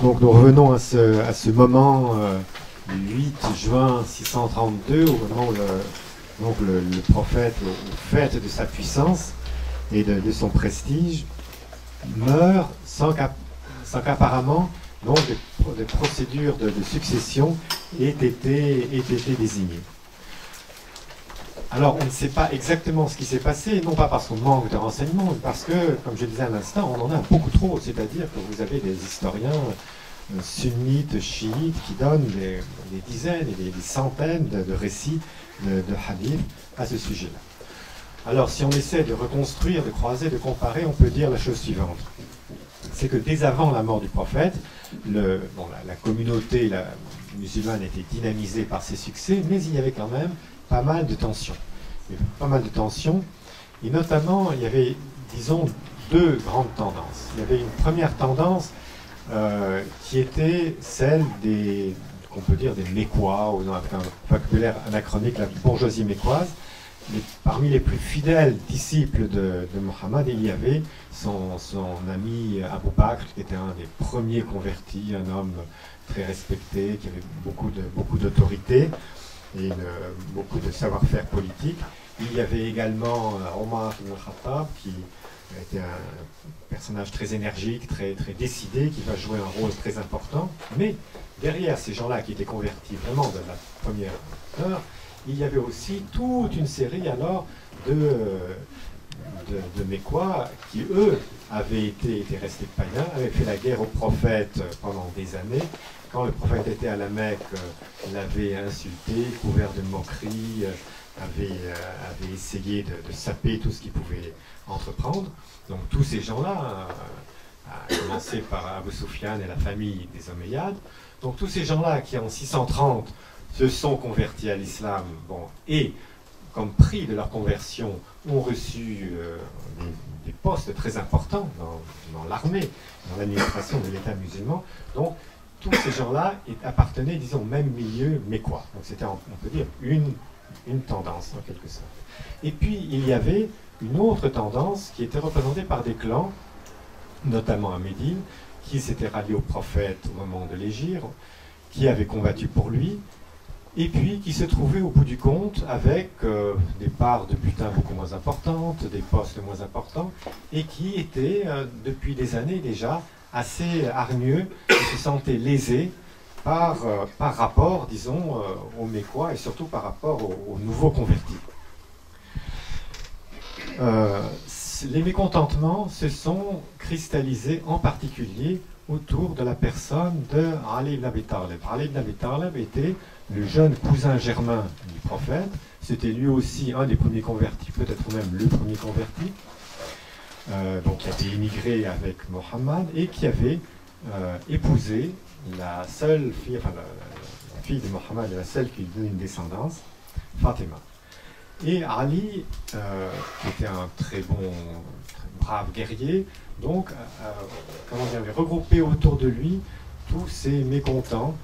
Donc nous revenons à ce moment du 8 juin 632, au moment où le prophète, au fait de sa puissance et de son prestige, meurt sans qu'apparemment des procédures de succession aient été désignées. Alors on ne sait pas exactement ce qui s'est passé, non pas parce qu'on manque de renseignements, mais parce que, comme je disais à l'instant, on en a beaucoup trop, c'est-à-dire que vous avez des historiens sunnites, chiites, qui donnent des dizaines et des centaines de récits de hadiths à ce sujet-là. Alors si on essaie de reconstruire, de croiser, de comparer, on peut dire la chose suivante. C'est que dès avant la mort du prophète, la communauté musulmane était dynamisée par ses succès, mais il y avait quand même pas mal de tensions. Et notamment, il y avait, disons, deux grandes tendances. Il y avait une première tendance qui était celle qu'on peut dire des Mécois, ou avec un vocabulaire anachronique, la bourgeoisie mécoise. Mais parmi les plus fidèles disciples de Mohammed, il y avait son ami Abu Bakr, qui était un des premiers convertis, un homme très respecté, qui avait beaucoup d'autorité et beaucoup de savoir-faire politique. Il y avait également Omar ibn al-Khattab, qui était un personnage très énergique, très décidé, qui va jouer un rôle très important. Mais derrière ces gens-là qui étaient convertis vraiment de la première heure, il y avait aussi toute une série alors de Mécois qui, eux, étaient restés païens, avaient fait la guerre au prophète pendant des années. Quand le prophète était à la Mecque, l'avait insulté, couvert de moqueries, avait essayé de saper tout ce qu'il pouvait entreprendre. Donc tous ces gens-là, à commencer par Abu Sufyan et la famille des Omeyyades, donc tous ces gens-là qui en 630 se sont convertis à l'islam, et comme prix de leur conversion ont reçu des postes très importants dans l'armée, dans l'administration de l'État musulman. Donc tous ces gens-là appartenaient, disons, au même milieu mécois. Donc c'était, on peut dire, une tendance en quelque sorte. Et puis il y avait une autre tendance qui était représentée par des clans, notamment à Médine, qui s'étaient ralliés au prophète au moment de l'hégire, qui avaient combattu pour lui, et puis qui se trouvaient au bout du compte avec des parts de butin beaucoup moins importantes, des postes moins importants, et qui étaient depuis des années déjà assez hargneux et se sentaient lésés par rapport, disons, aux Mécois et surtout par rapport aux nouveaux convertis. Les mécontentements se sont cristallisés en particulier autour de la personne de Ali ibn Abi Talib. Ali ibn Abi Talib était le jeune cousin germain du prophète. C'était lui aussi un des premiers convertis, peut-être même le premier converti, donc qui avait émigré avec Mohammed et qui avait épousé la seule fille, enfin la fille de Mohammed, la seule qui lui donnait une descendance, Fatima. Et Ali, qui était un très brave guerrier, donc, avait regroupé autour de lui tous ces mécontents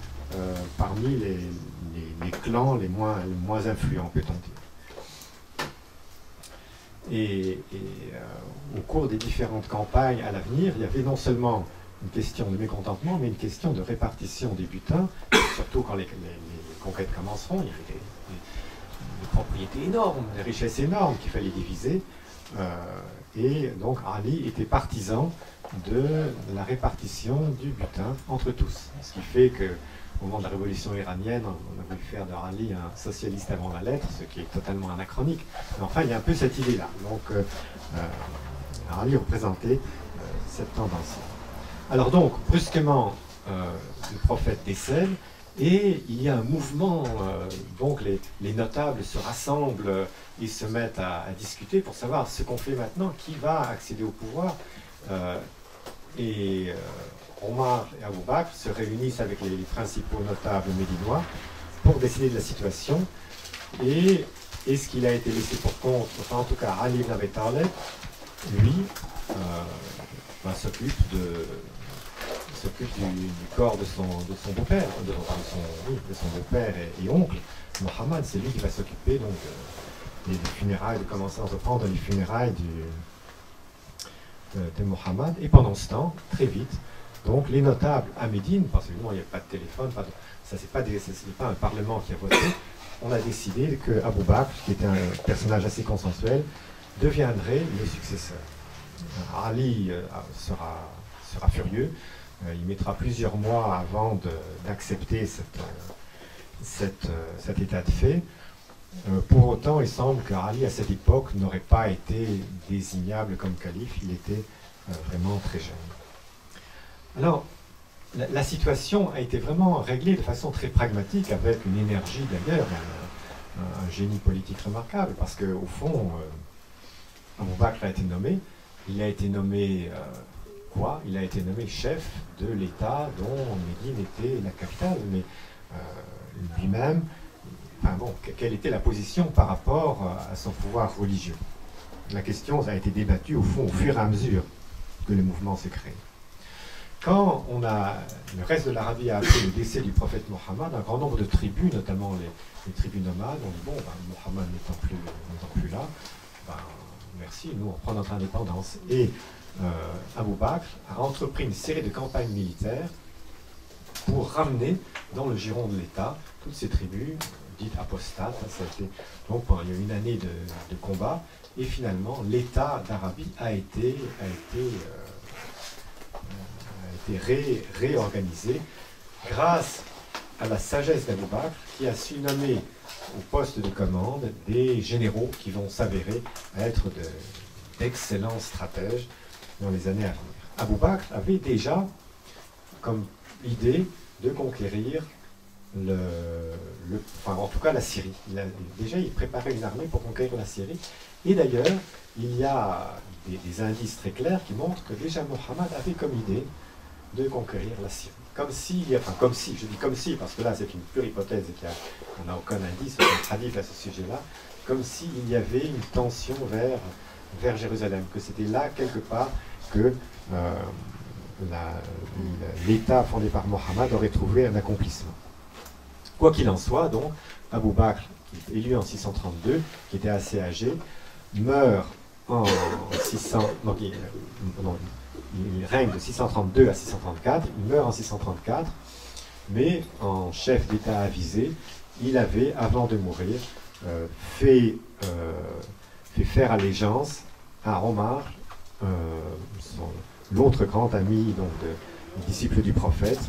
parmi les clans les moins influents, peut-on dire. Et au cours des différentes campagnes à l'avenir, il y avait non seulement une question de mécontentement, mais une question de répartition des butins, surtout quand les conquêtes commenceront. Il y avait des propriétés énormes, des richesses énormes qu'il fallait diviser. Et donc Ali était partisan de la répartition du butin entre tous. Ce qui fait qu'au moment de la révolution iranienne, on a voulu faire de Ali un socialiste avant la lettre, ce qui est totalement anachronique. Mais enfin, il y a un peu cette idée-là. Donc Ali représentait cette tendance. Alors donc, brusquement, le prophète décède, et il y a un mouvement, donc les notables se rassemblent et se mettent à discuter pour savoir ce qu'on fait maintenant, qui va accéder au pouvoir. Omar et Abu Bakr se réunissent avec les principaux notables médinois pour décider de la situation. Et ce qu'il a été laissé pour compte, enfin en tout cas Ali ibn Abi Talib, lui, s'occupe du corps de son beau-père, de son beau-père et oncle, Mohammed. C'est lui qui va s'occuper donc des funérailles, de commencer à entreprendre les funérailles de Mohammed. Et pendant ce temps, très vite, Donc les notables à Médine, parce que il n'y a pas de téléphone, ça c'est pas un parlement qui a voté, on a décidé que Abou Bakr, qui était un personnage assez consensuel, deviendrait le successeur. Ali sera furieux, il mettra plusieurs mois avant d'accepter cet état de fait. Pour autant, il semble qu'Ali, à cette époque, n'aurait pas été désignable comme calife, il était vraiment très jeune. Alors, la situation a été vraiment réglée de façon très pragmatique, avec une énergie d'ailleurs, un génie politique remarquable, parce qu'au fond, Abou Bakr a été nommé, il a été nommé quoi? Il a été nommé chef de l'État dont Médine était la capitale, mais lui-même, enfin bon, quelle était la position par rapport à son pouvoir religieux? La question a été débattue au fond au fur et à mesure que le mouvement s'est créé. Quand le reste de l'Arabie a appris le décès du prophète Mohammed, un grand nombre de tribus, notamment les tribus nomades, ont dit bon, Mohammed n'étant plus là, merci, nous on prend notre indépendance. Et Abou Bakr a entrepris une série de campagnes militaires pour ramener dans le giron de l'État toutes ces tribus dites apostates. Donc il y a eu une année de combat, et finalement l'État d'Arabie a été réorganisé grâce à la sagesse d'Abou Bakr, qui a su nommer au poste de commande des généraux qui vont s'avérer être d'excellents stratèges dans les années à venir. Abou Bakr avait déjà comme idée de conquérir en tout cas la Syrie. Il préparait une armée pour conquérir la Syrie. Et d'ailleurs, il y a des indices très clairs qui montrent que déjà Mohammed avait comme idée de conquérir la Syrie. Comme si, je dis comme si, parce que là c'est une pure hypothèse et qu'on n'a aucun indice, aucun hadith à ce sujet-là, comme s'il y avait une tension vers Jérusalem, que c'était là quelque part que l'État fondé par Mohammed aurait trouvé un accomplissement. Quoi qu'il en soit, donc, Abou Bakr, qui est élu en 632, qui était assez âgé, meurt en 600... il règne de 632 à 634, il meurt en 634, mais en chef d'État avisé, il avait, avant de mourir, fait faire allégeance à Omar, l'autre grand ami donc, disciple du prophète,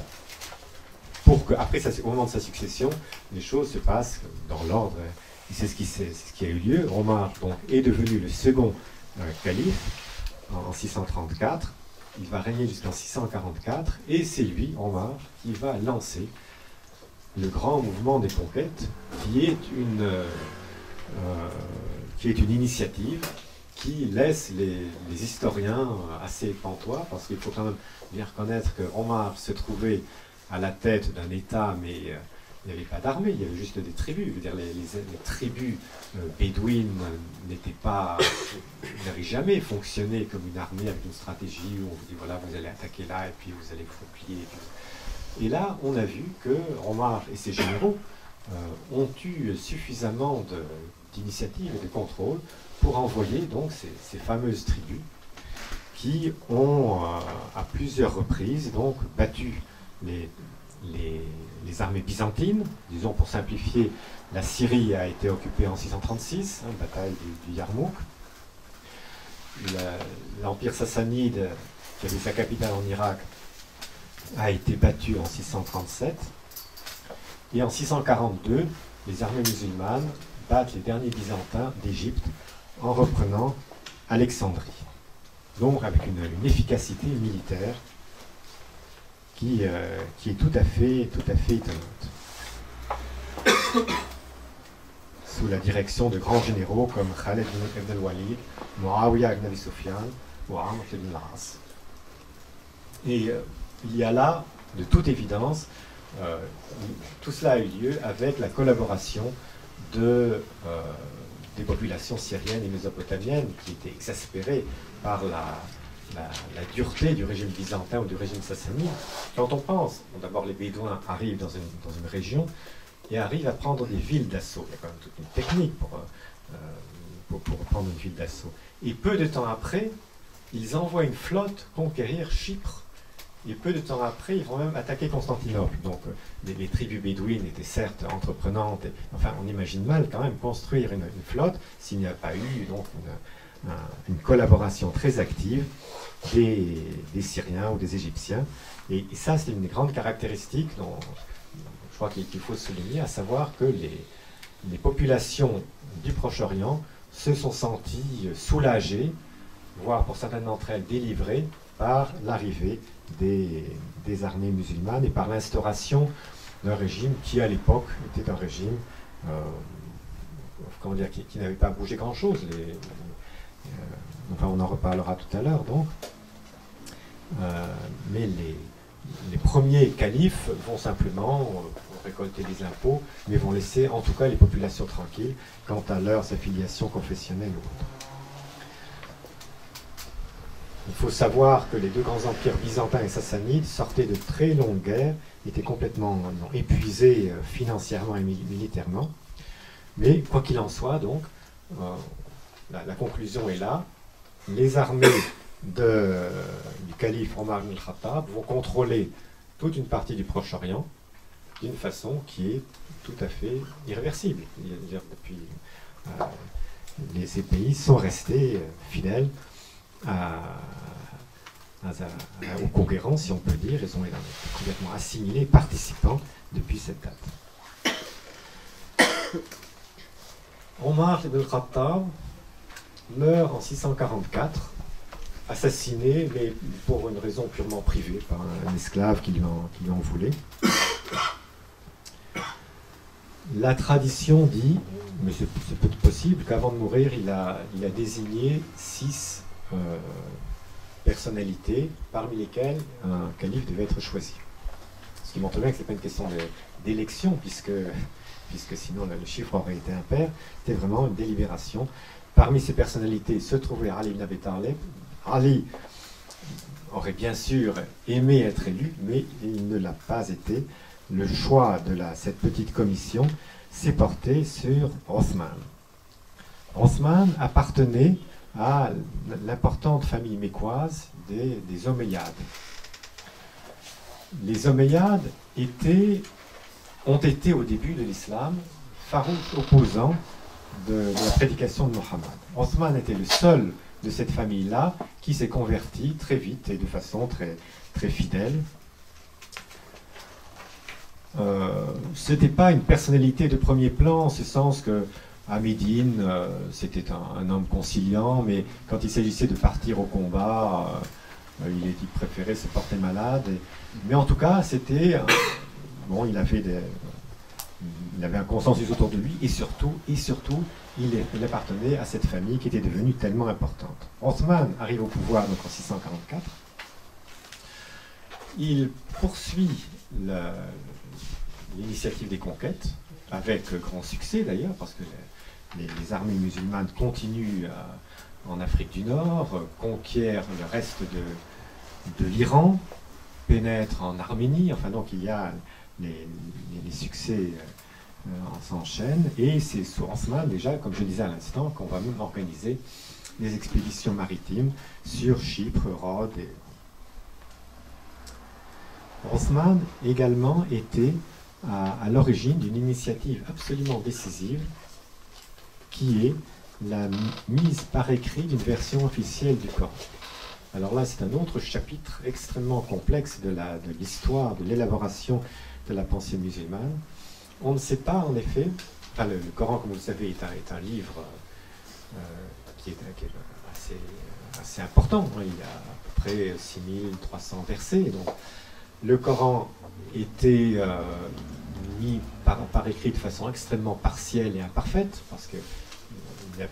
pour qu'après, au moment de sa succession, les choses se passent dans l'ordre. Et c'est ce qui a eu lieu. Omar donc, est devenu le second calife en 634. Il va régner jusqu'en 644. Et c'est lui, Omar, qui va lancer le grand mouvement des conquêtes, qui est une initiative qui laisse les historiens assez pantois, parce qu'il faut quand même bien reconnaître que Omar se trouvait à la tête d'un État, mais il n'y avait pas d'armée, il y avait juste des tribus. Je veux dire, les tribus bédouines n'avaient jamais fonctionné comme une armée avec une stratégie où on vous dit voilà, vous allez attaquer là et puis vous allez vous plier. Et là, on a vu que Omar et ses généraux ont eu suffisamment d'initiative et de contrôle pour envoyer donc ces fameuses tribus qui ont à plusieurs reprises donc battu les armées byzantines. Disons, pour simplifier, la Syrie a été occupée en 636, bataille du Yarmouk. L'Empire sassanide, qui avait sa capitale en Irak, a été battu en 637. Et en 642, les armées musulmanes battent les derniers byzantins d'Égypte en reprenant Alexandrie. Donc avec une efficacité militaire qui est tout à fait étonnante. Sous la direction de grands généraux comme Khaled ibn al-Walid, Muawiyah ibn Abi Sufyan ou Amr ibn al-As. Et il y a là, de toute évidence, tout cela a eu lieu avec la collaboration des populations syriennes et mésopotamiennes qui étaient exaspérées par la dureté du régime byzantin ou du régime sassanide. Quand on pense, d'abord les Bédouins arrivent dans une région et arrivent à prendre des villes d'assaut. Il y a quand même toute une technique pour prendre une ville d'assaut. Et peu de temps après, ils envoient une flotte conquérir Chypre et peu de temps après, ils vont même attaquer Constantinople. Donc les tribus bédouines étaient certes entreprenantes, enfin on imagine mal quand même construire une flotte s'il n'y a pas eu donc une collaboration très active des Syriens ou des Égyptiens. Et ça, c'est une des grandes caractéristiques dont je crois qu'il faut souligner, à savoir que les populations du Proche-Orient se sont senties soulagées, voire pour certaines d'entre elles délivrées, par l'arrivée des armées musulmanes et par l'instauration d'un régime qui, à l'époque, était un régime comment dire, qui n'avait pas bougé grand-chose. Enfin, on en reparlera tout à l'heure, donc. Mais les premiers califes vont simplement récolter des impôts, mais vont laisser en tout cas les populations tranquilles quant à leurs affiliations confessionnelles ou autres. Il faut savoir que les deux grands empires byzantins et sassanides sortaient de très longues guerres, étaient complètement épuisés financièrement et militairement. Mais quoi qu'il en soit, donc, la conclusion est là. Les armées du calife Omar ibn al-Khattab vont contrôler toute une partie du Proche-Orient d'une façon qui est tout à fait irréversible. Depuis, ces pays sont restés fidèles aux conquérants, si on peut dire. Ils ont été complètement assimilés, participants depuis cette date. Omar ibn al-Khattab meurt en 644, assassiné, mais pour une raison purement privée, par un esclave qui lui en voulait. La tradition dit, mais c'est peu possible, qu'avant de mourir, il a désigné 6 personnalités, parmi lesquelles un calife devait être choisi. Ce qui montre bien que ce n'est pas une question d'élection, puisque sinon le chiffre aurait été impair. C'était vraiment une délibération. Parmi ces personnalités se trouvait Ali ibn Abi Talib. Ali aurait bien sûr aimé être élu, mais il ne l'a pas été. Le choix de cette petite commission s'est porté sur Othman. Othman appartenait à l'importante famille mécoise des Omeyyades. Les Omeyyades ont été au début de l'islam farouches opposants de la prédication de Mohammed. Othman était le seul de cette famille-là qui s'est converti très vite et de façon très, très fidèle. Ce n'était pas une personnalité de premier plan, en ce sens que à Médine, c'était un homme conciliant, mais quand il s'agissait de partir au combat, il préférait se porter malade. Mais en tout cas, c'était bon, il avait un consensus autour de lui, et surtout, il appartenait à cette famille qui était devenue tellement importante. Othman arrive au pouvoir donc en 644. Il poursuit l'initiative des conquêtes, avec grand succès d'ailleurs, parce que les armées musulmanes continuent en Afrique du Nord, conquièrent le reste de l'Iran, pénètrent en Arménie, enfin donc il y a les succès s'enchaînent, et c'est sous Othman déjà, comme je disais à l'instant, qu'on va même organiser des expéditions maritimes sur Chypre, Rhodes. Othman également était à l'origine d'une initiative absolument décisive qui est la mise par écrit d'une version officielle du Coran. Alors là, c'est un autre chapitre extrêmement complexe de l'histoire, de l'élaboration de la pensée musulmane. On ne sait pas, en effet, enfin, le Coran, comme vous le savez, est un livre qui est assez important. Il y a à peu près 6300 versets. Donc, le Coran était mis par écrit de façon extrêmement partielle et imparfaite, parce que le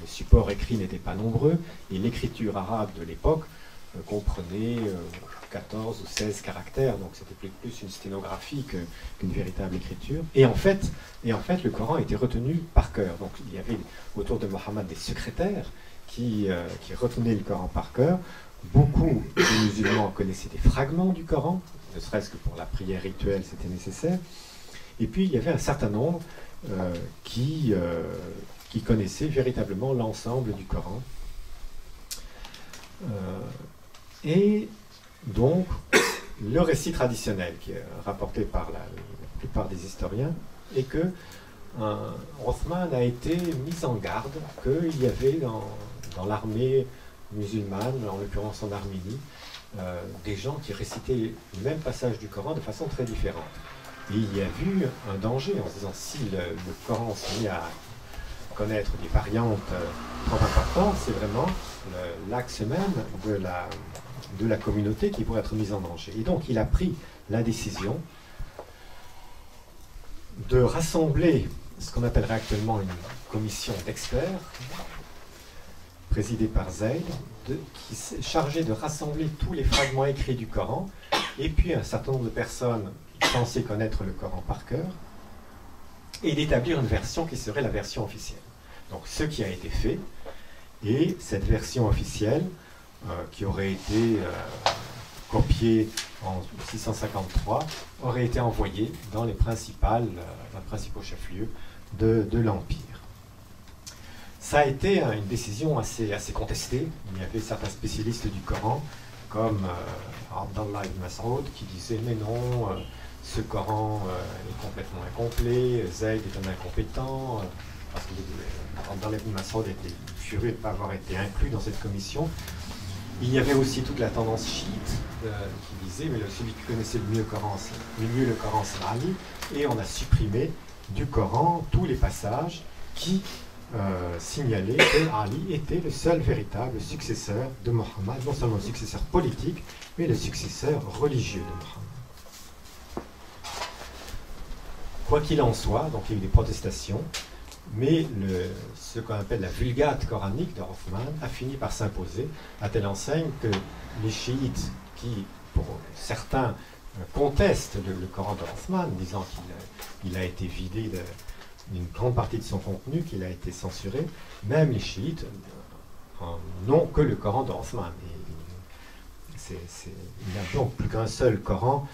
support écrit n'était pas nombreux, et l'écriture arabe de l'époque comprenait 14 ou 16 caractères, donc c'était plus une sténographie qu'une véritable écriture. Et en fait, le Coran était retenu par cœur. Donc il y avait autour de Mohammed des secrétaires qui retenaient le Coran par cœur. Beaucoup de musulmans connaissaient des fragments du Coran, ne serait-ce que pour la prière rituelle, c'était nécessaire. Et puis il y avait un certain nombre qui connaissaient véritablement l'ensemble du Coran. Et donc, le récit traditionnel qui est rapporté par la plupart des historiens est que Othman a été mis en garde qu'il y avait dans l'armée musulmane, en l'occurrence en Arménie, des gens qui récitaient le même passage du Coran de façon très différente. Et il y a vu un danger en se disant si le Coran se met à connaître des variantes trop importantes, c'est vraiment l'axe même de la communauté qui pourrait être mise en danger. Et donc il a pris la décision de rassembler ce qu'on appellerait actuellement une commission d'experts, présidée par Zayd, qui s'est chargée de rassembler tous les fragments écrits du Coran, et puis un certain nombre de personnes pensaient connaître le Coran par cœur, et d'établir une version qui serait la version officielle. Donc ce qui a été fait, et cette version officielle, qui aurait été copiée en 653, aurait été envoyée dans les principaux chefs-lieux de l'Empire. Ça a été une décision assez contestée. Il y avait certains spécialistes du Coran, comme Abdallah ibn Mas'ud, qui disaient « Mais non, ce Coran est complètement incomplet, Zayd est un incompétent. » Parce que Abdallah ibn Mas'ud était furieux de ne pas avoir été inclus dans cette commission. Il y avait aussi toute la tendance chiite qui disait « Mais celui qui connaissait le mieux le Coran, c'est Ali. » Et on a supprimé du Coran tous les passages qui signalait que Ali était le seul véritable successeur de Mohammed, non seulement le successeur politique, mais le successeur religieux de Mohammed. Quoi qu'il en soit, donc il y a eu des protestations, mais ce qu'on appelle la vulgate coranique de Othman a fini par s'imposer, à telle enseigne que les chiites, qui, pour certains, contestent le Coran de Othman, disant qu'il a été vidé d'une grande partie de son contenu, qu'il a été censuré, même les chiites n'ont que le Coran de Othman. Il n'y a donc plus qu'un seul Coran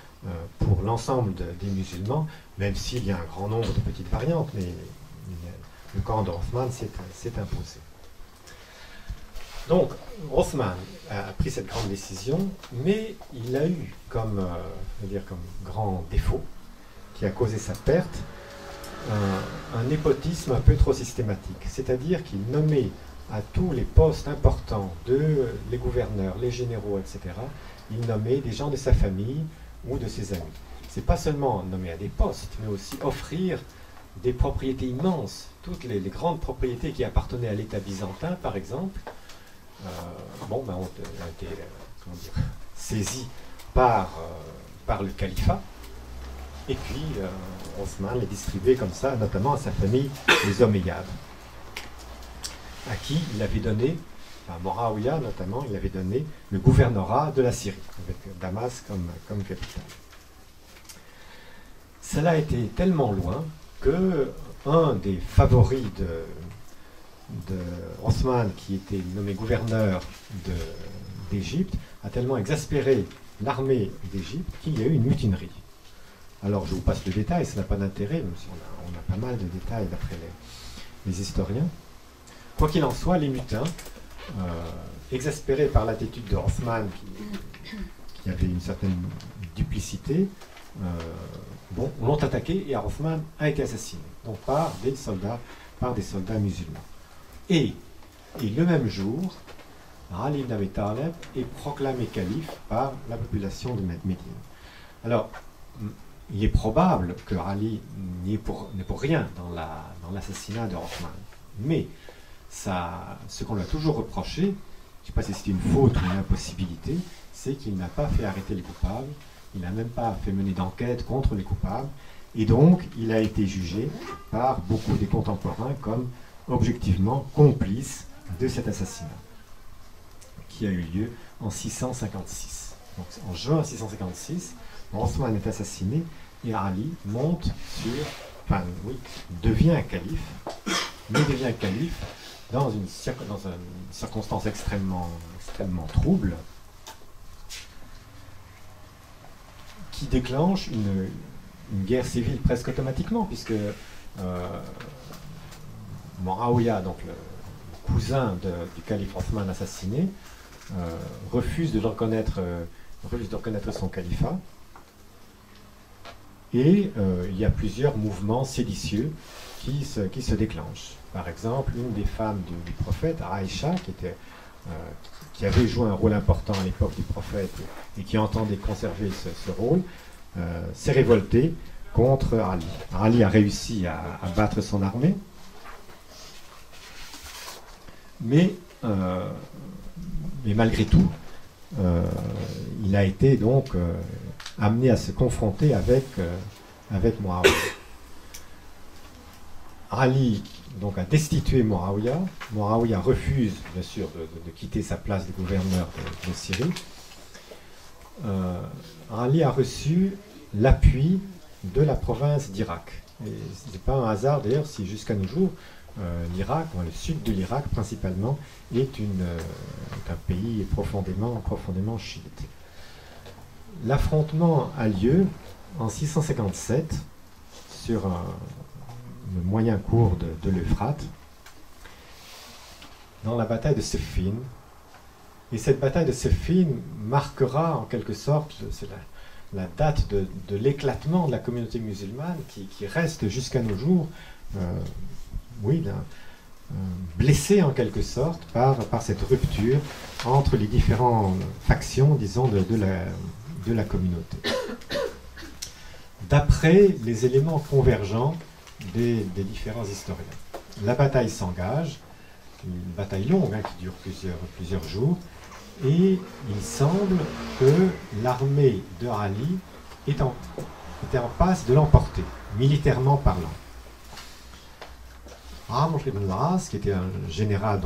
pour l'ensemble des musulmans, même s'il y a un grand nombre de petites variantes, mais le Coran de Othman s'est imposé. Donc, Othman a pris cette grande décision, mais il a eu comme grand défaut, qui a causé sa perte, un népotisme un peu trop systématique. C'est-à-dire qu'il nommait à tous les postes importants les gouverneurs, les généraux, etc., il nommait des gens de sa famille ou de ses amis. C'est pas seulement nommer à des postes, mais aussi offrir des propriétés immenses. Toutes les grandes propriétés qui appartenaient à l'État byzantin, par exemple, ont été saisies par le califat, et puis Othman les distribuait comme ça, notamment à sa famille, les Omeyyades, à qui il avait donné, à Moraouia notamment, il avait donné le gouvernorat de la Syrie, avec Damas comme capitale. Cela a été tellement loin que un des favoris de Othman, qui était nommé gouverneur d'Égypte, a tellement exaspéré l'armée d'Égypte qu'il y a eu une mutinerie. Alors je vous passe le détail, ça n'a pas d'intérêt, même si on a pas mal de détails d'après les historiens. Quoi qu'il en soit, les mutins, exaspérés par l'attitude de Othman, qui avait une certaine duplicité, l'ont attaqué et Othman a été assassiné, donc par des soldats musulmans. Et le même jour, Ali ibn Abi Talib est proclamé calife par la population de Médine. Alors, il est probable que Ali n'est pour rien dans l'assassinat de Othman. Mais ce qu'on lui a toujours reproché, je ne sais pas si c'est une faute ou une impossibilité, c'est qu'il n'a pas fait arrêter les coupables, il n'a même pas fait mener d'enquête contre les coupables, et donc il a été jugé par beaucoup des contemporains comme objectivement complice de cet assassinat, qui a eu lieu en 656. Donc en juin 656, Othman est assassiné et Ali devient calife, mais devient calife dans une circonstance extrêmement trouble, qui déclenche une guerre civile presque automatiquement, puisque Moraouia, donc le cousin du calife Othman assassiné, refuse de le reconnaître refuse de reconnaître son califat. Et il y a plusieurs mouvements séditieux qui se déclenchent. Par exemple, une des femmes du prophète, Aïcha, qui avait joué un rôle important à l'époque du prophète et qui entendait conserver ce rôle, s'est révoltée contre Ali. Ali a réussi à battre son armée, mais malgré tout, il a été donc amené à se confronter avec Muawiyah. Ali donc a destitué Muawiyah. Muawiyah refuse bien sûr de quitter sa place de gouverneur de Syrie. Ali a reçu l'appui de la province d'Irak. Et ce n'est pas un hasard d'ailleurs si jusqu'à nos jours l'Irak, le sud de l'Irak principalement, est un pays profondément chiite. L'affrontement a lieu en 657 sur le moyen cours de l'Euphrate, dans la bataille de Siffin. Et cette bataille de Siffin marquera en quelque sorte la date de l'éclatement de la communauté musulmane qui reste jusqu'à nos jours blessée en quelque sorte par cette rupture entre les différentes factions, disons, de la communauté. D'après les éléments convergents des différents historiens, la bataille s'engage, une bataille longue qui dure plusieurs jours, et il semble que l'armée de Ali était en passe de l'emporter, militairement parlant. Amr ibn al-As, qui était un général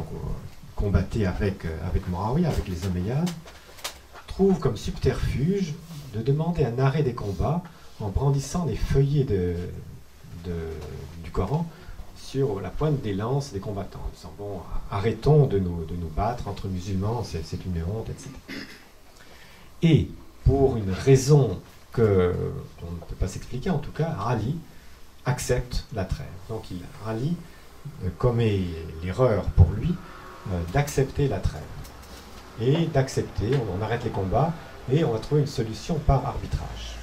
combattait avec Muawiyah, avec les Omeyyades, trouve comme subterfuge de demander un arrêt des combats en brandissant les feuillets du Coran sur la pointe des lances des combattants, en disant bon, arrêtons de nous battre entre musulmans, c'est une honte, etc. Et pour une raison qu'on ne peut pas s'expliquer, en tout cas, Ali accepte la trêve. Donc Ali commet l'erreur pour lui d'accepter la trêve. Et d'accepter, on arrête les combats et on va trouver une solution par arbitrage.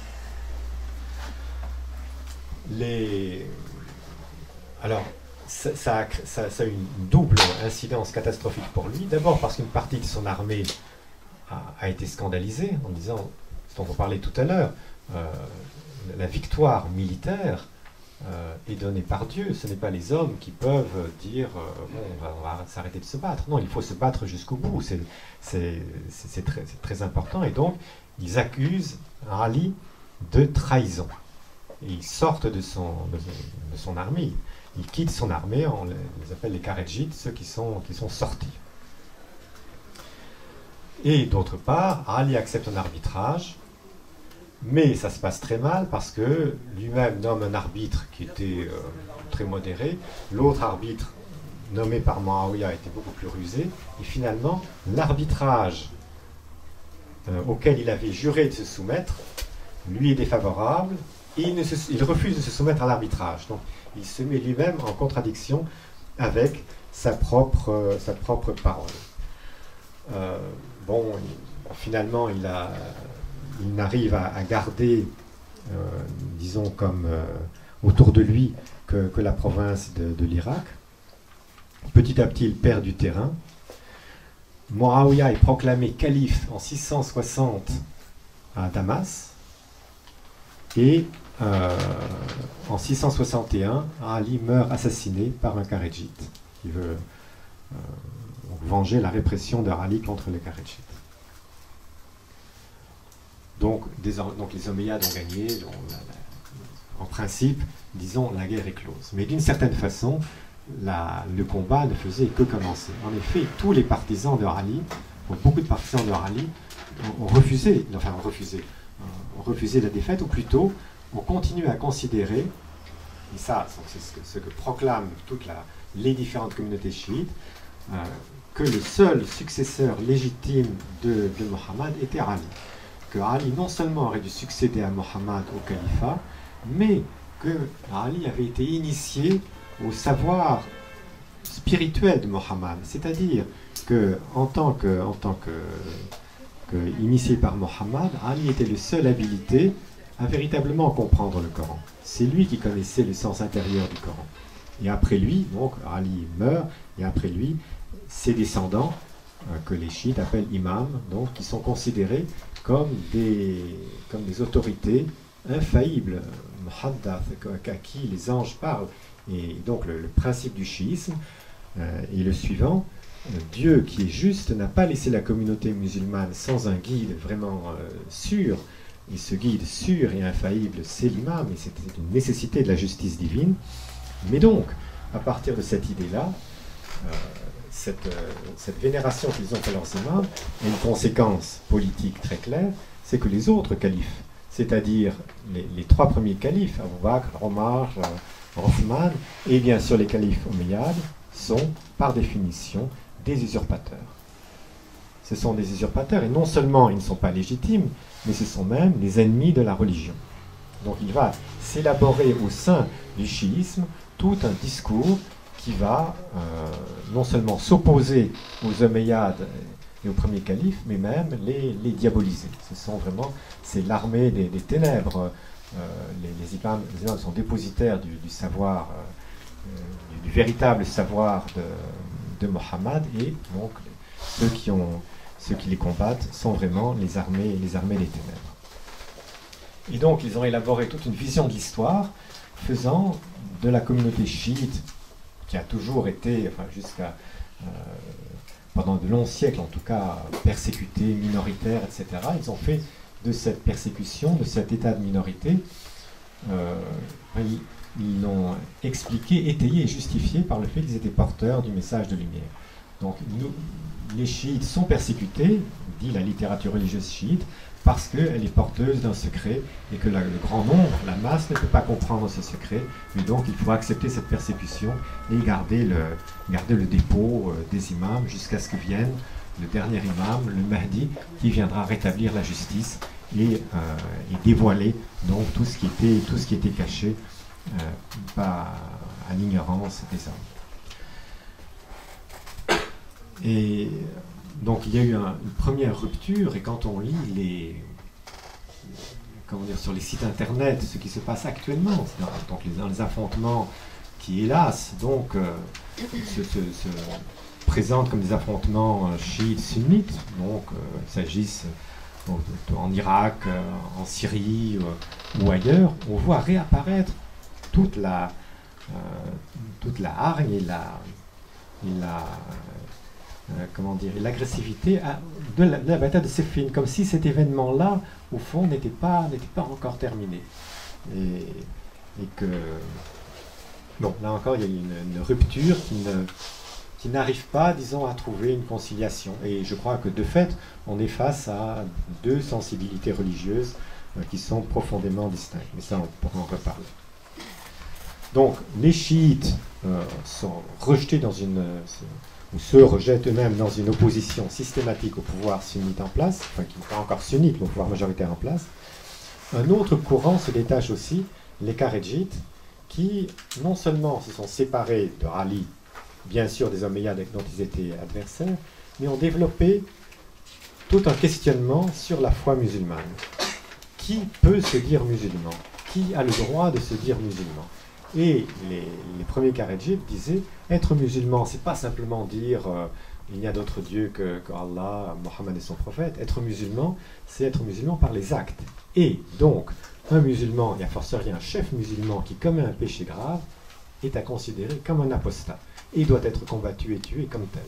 Alors, ça a une double incidence catastrophique pour lui. D'abord parce qu'une partie de son armée a été scandalisée en disant, ce dont on parlait tout à l'heure, la victoire militaire est donnée par Dieu. Ce n'est pas les hommes qui peuvent dire on va s'arrêter de se battre. Non, il faut se battre jusqu'au bout. C'est très important. Et donc, ils accusent Ali de trahison. Et ils sortent de son armée. Ils quittent son armée, on les appelle les Kharidjites, ceux qui sont sortis. Et d'autre part, Ali accepte un arbitrage, mais ça se passe très mal parce que lui-même nomme un arbitre qui était très modéré, l'autre arbitre nommé par Muawiyah était beaucoup plus rusé, et finalement, l'arbitrage auquel il avait juré de se soumettre, lui est défavorable, et il refuse de se soumettre à l'arbitrage. Donc, il se met lui-même en contradiction avec sa propre parole. Finalement, il n'arrive à garder, disons, comme autour de lui que la province de l'Irak. Petit à petit, il perd du terrain. Muawiyah est proclamé calife en 660 à Damas. Et en 661, Ali meurt assassiné par un Kharidjite qui veut venger la répression de Ali contre les Kharidjites. Donc les Omeyyades ont gagné, en principe, disons, la guerre est close. Mais d'une certaine façon, le combat ne faisait que commencer. En effet, tous les partisans de Ali, beaucoup de partisans de Ali, ont refusé la défaite, ou plutôt on continue à considérer, et ça c'est ce que proclament toutes les différentes communautés chiites, que le seul successeur légitime de Mohammed était Ali. Que Ali non seulement aurait dû succéder à Mohammed au califat, mais que Ali avait été initié au savoir spirituel de Mohammed, c'est-à-dire que en tant que initié par Mohammed, Ali était le seul habilité à véritablement comprendre le Coran. C'est lui qui connaissait le sens intérieur du Coran. Et après lui, donc Ali meurt, et après lui, ses descendants, que les chiites appellent imams, donc qui sont considérés comme des autorités infaillibles, muhaddath, à qui les anges parlent. Et donc le principe du chiisme est le suivant: Dieu qui est juste n'a pas laissé la communauté musulmane sans un guide vraiment sûr, et ce guide sûr et infaillible, c'est l'imam, et c'est une nécessité de la justice divine. Mais donc, à partir de cette idée-là, cette vénération qu'ils ont fait leurs imams a une conséquence politique très claire, c'est que les autres califes, c'est-à-dire les trois premiers califes, Abu Bakr, Omar, Othman, et bien sûr les califes omeyyades, sont par définition des usurpateurs. Ce sont des usurpateurs, et non seulement ils ne sont pas légitimes, mais ce sont même les ennemis de la religion. Donc il va s'élaborer au sein du chiisme tout un discours qui va non seulement s'opposer aux Omeyyades et aux premiers califes, mais même les diaboliser. C'est l'armée des ténèbres. Les imams sont dépositaires du savoir, du véritable savoir de Mohammed, et donc ceux qui les combattent sont vraiment les armées des ténèbres. Et donc ils ont élaboré toute une vision de l'histoire, faisant de la communauté chiite, qui a toujours été, enfin jusqu'à pendant de longs siècles en tout cas, persécutée, minoritaire, etc. Ils ont fait de cette persécution, de cet état de minorité, ils l'ont expliqué, étayé et justifié par le fait qu'ils étaient porteurs du message de lumière. Donc les chiites sont persécutés, dit la littérature religieuse chiite, parce qu'elle est porteuse d'un secret et que le grand nombre, la masse, ne peut pas comprendre ce secret. Et donc il faut accepter cette persécution et garder le dépôt des imams jusqu'à ce que vienne le dernier imam, le Mahdi, qui viendra rétablir la justice et dévoiler donc tout ce qui était caché à l'ignorance des hommes. Et donc il y a eu une première rupture, et quand on lit sur les sites internet ce qui se passe actuellement, donc les affrontements qui, hélas, donc se présentent comme des affrontements chiites sunnites, donc il s'agisse en Irak, en Syrie ou ailleurs, on voit réapparaître toute la hargne et l'agressivité de la bataille de Siffin, comme si cet événement-là, au fond, n'était pas encore terminé. Et que, bon, là encore, il y a une rupture qui n'arrive pas, disons, à trouver une conciliation. Et je crois que, de fait, on est face à deux sensibilités religieuses qui sont profondément distinctes. Mais ça, on pourra en reparler. Donc, les chiites sont rejetés ou se rejettent eux-mêmes dans une opposition systématique au pouvoir sunnite en place, enfin qui n'est pas encore sunnite, mais au pouvoir majoritaire en place. Un autre courant se détache aussi, les Kharidjites, qui non seulement se sont séparés de Ali, bien sûr des Omeyyades dont ils étaient adversaires, mais ont développé tout un questionnement sur la foi musulmane. Qui peut se dire musulman? Qui a le droit de se dire musulman? Et les premiers Kharidjites disaient, être musulman, c'est pas simplement dire il n'y a d'autre Dieu que Allah, Mohammed et son prophète. Être musulman, c'est être musulman par les actes. Et donc, un musulman, et a fortiori un chef musulman qui commet un péché grave, est à considérer comme un apostat et doit être combattu et tué comme tel.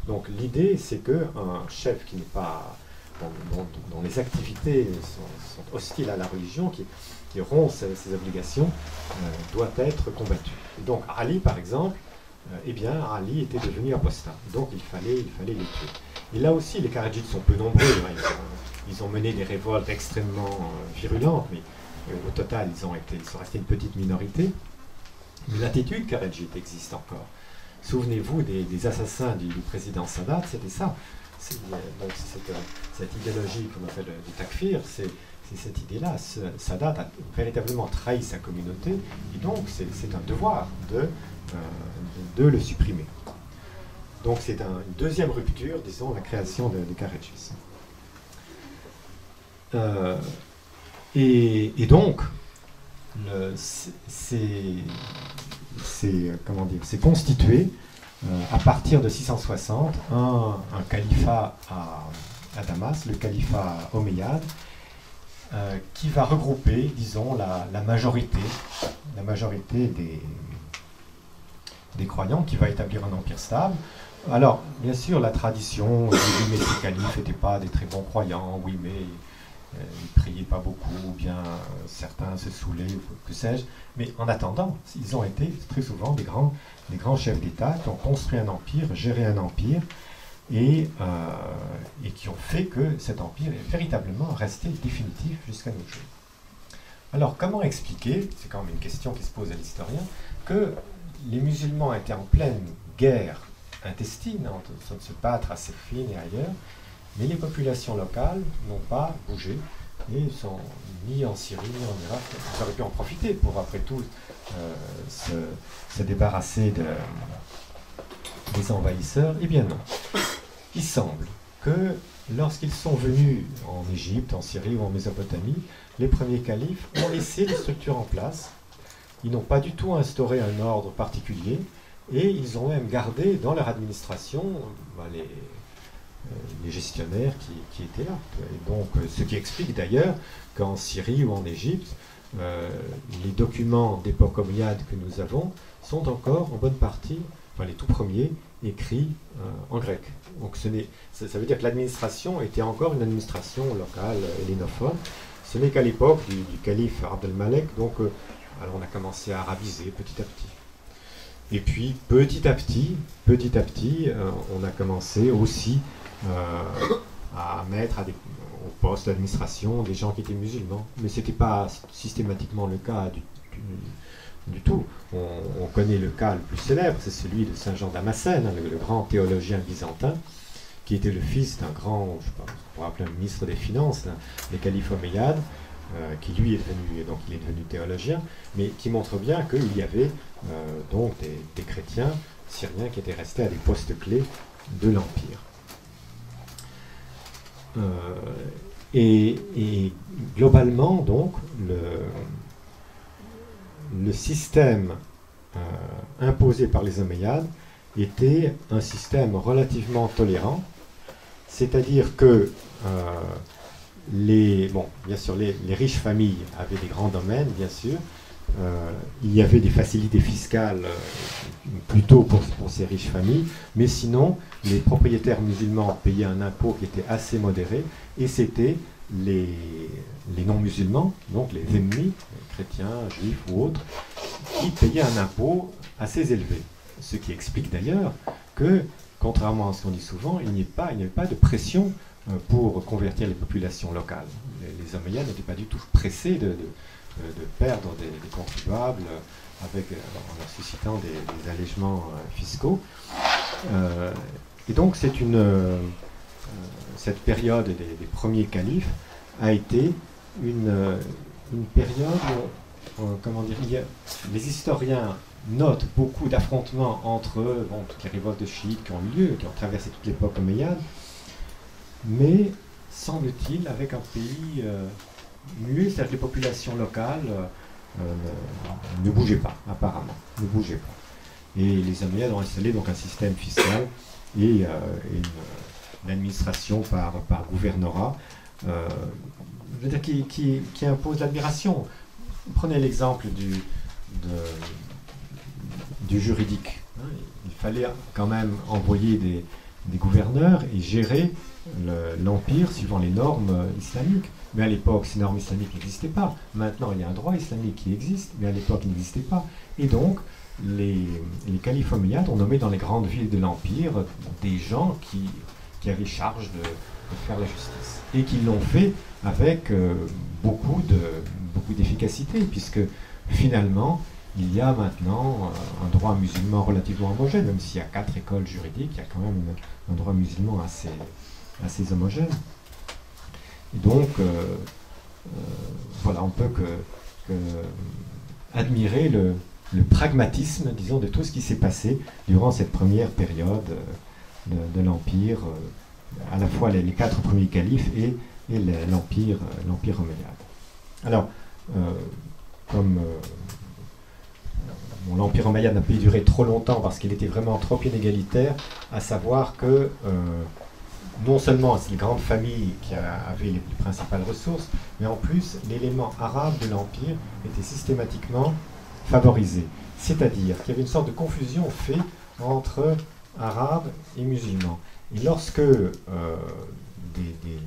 Donc l'idée, c'est qu'un chef qui n'est pas, dont les activités sont hostiles à la religion, qui rompt ses obligations, doit être combattu. Et donc Ali, par exemple, Ali était devenu apostat. Donc il fallait les tuer. Et là aussi, les Kharidjites sont peu nombreux. Ils ont mené des révoltes extrêmement virulentes, mais au total, ils sont restés une petite minorité. Mais l'attitude kharidjite existe encore. Souvenez-vous des assassins du président Sadat, c'était ça. Donc cette idéologie qu'on appelle du takfir, c'est cette idée-là. Sadat a véritablement trahi sa communauté, et donc c'est un devoir de le supprimer. Donc c'est une deuxième rupture, disons, la création de kharidjisme. Et donc, c'est constitué à partir de 660 un califat à Damas, le califat omeyyade, qui va regrouper, disons, la majorité des croyants, qui va établir un empire stable. Alors, bien sûr, la tradition dit oui, mais ces califes n'étaient pas des très bons croyants, oui, mais ils ne priaient pas beaucoup, ou bien certains se saoulaient, que sais-je. Mais en attendant, ils ont été très souvent des grands chefs d'État qui ont construit un empire, géré un empire, et qui ont fait que cet empire est véritablement resté définitif jusqu'à nos jours. Alors, comment expliquer, c'est quand même une question qui se pose à l'historien, que les musulmans étaient en pleine guerre intestine, en train de se battre à Siffin et ailleurs, mais les populations locales n'ont pas bougé et sont ni en Syrie ni en Irak. Ils auraient pu en profiter pour, après tout, se débarrasser des envahisseurs. Eh bien non. Il semble que lorsqu'ils sont venus en Égypte, en Syrie ou en Mésopotamie, les premiers califes ont laissé les structures en place. Ils n'ont pas du tout instauré un ordre particulier et ils ont même gardé dans leur administration les gestionnaires qui étaient là. Et donc, ce qui explique d'ailleurs qu'en Syrie ou en Égypte, les documents d'époque omeyyade que nous avons sont encore en bonne partie, les tout premiers, écrits en grec. Donc ça veut dire que l'administration était encore une administration locale hellénophone. Ce n'est qu'à l'époque du calife Abd al-Malek, donc alors on a commencé à arabiser petit à petit. Et puis petit à petit, on a commencé aussi à mettre au poste d'administration des gens qui étaient musulmans. Mais ce n'était pas systématiquement le cas du tout. On connaît le cas le plus célèbre, c'est celui de Saint Jean Damascène, le grand théologien byzantin, qui était le fils d'un grand, je sais pas, on pourrait appeler un ministre des Finances, des califes omeyyades, qui lui est devenu théologien, mais qui montre bien qu'il y avait donc des chrétiens syriens qui étaient restés à des postes clés de l'Empire. Et globalement, donc, le système imposé par les Omeyyades était un système relativement tolérant, c'est-à-dire que bien sûr, les riches familles avaient des grands domaines, bien sûr. Il y avait des facilités fiscales plutôt pour ces riches familles, mais sinon, les propriétaires musulmans payaient un impôt qui était assez modéré, et c'était les non-musulmans, donc les ennemis, chrétiens, juifs ou autres, qui payaient un impôt assez élevé. Ce qui explique d'ailleurs que, contrairement à ce qu'on dit souvent, il n'y avait pas de pression pour convertir les populations locales. Les Omeyyades n'étaient pas du tout pressés de perdre des contribuables en leur suscitant des allègements fiscaux. Et donc cette période des premiers califes a été une période où, les historiens notent beaucoup d'affrontements entre toutes les révoltes de chiites qui ont eu lieu, qui ont traversé toute l'époque omeyyade, mais semble-t-il avec un pays muet, c'est-à-dire que les populations locales ne bougeaient pas, apparemment, ne bougeaient pas. Et les Omeyyades ont installé donc un système fiscal et une administration par gouvernorat, je veux dire, qui impose l'admiration. Prenez l'exemple du juridique. Il fallait quand même envoyer des gouverneurs et gérer l'empire suivant les normes islamiques. Mais à l'époque, ces normes islamiques n'existaient pas. Maintenant, il y a un droit islamique qui existe, mais à l'époque, il n'existait pas. Et donc, les califes omeyyades ont nommé dans les grandes villes de l'empire des gens qui avaient charge de faire la justice. Et qui l'ont fait avec beaucoup d'efficacité, puisque finalement, il y a maintenant un droit musulman relativement homogène, même s'il y a 4 écoles juridiques, il y a quand même un droit musulman assez homogène. Et donc, voilà, on peut admirer le pragmatisme, disons, de tout ce qui s'est passé durant cette première période de l'Empire, à la fois les 4 premiers califes et et l'Empire omeyyade. Alors, comme l'Empire omeyyade n'a pas duré trop longtemps parce qu'il était vraiment trop inégalitaire, à savoir que non seulement c'est les grandes familles qui avaient les principales ressources, mais en plus l'élément arabe de l'Empire était systématiquement favorisé. C'est-à-dire qu'il y avait une sorte de confusion faite entre arabes et musulmans. Et lorsque des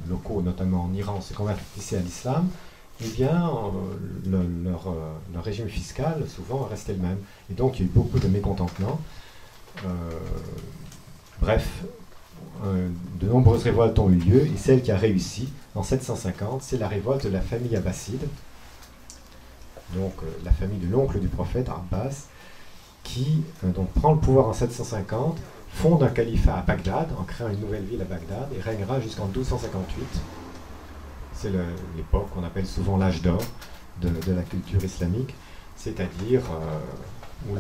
locaux, notamment en Iran, se convertissaient à l'islam, eh bien, leur régime fiscal, souvent, restait le même. Et donc, il y a eu beaucoup de mécontentement. Bref, de nombreuses révoltes ont eu lieu, et celle qui a réussi, en 750, c'est la révolte de la famille abbasside, donc la famille de l'oncle du prophète, Abbas, qui donc prend le pouvoir en 750, fonde un califat à Bagdad, en créant une nouvelle ville à Bagdad, et régnera jusqu'en 1258. C'est l'époque qu'on appelle souvent l'âge d'or de la culture islamique, c'est-à-dire où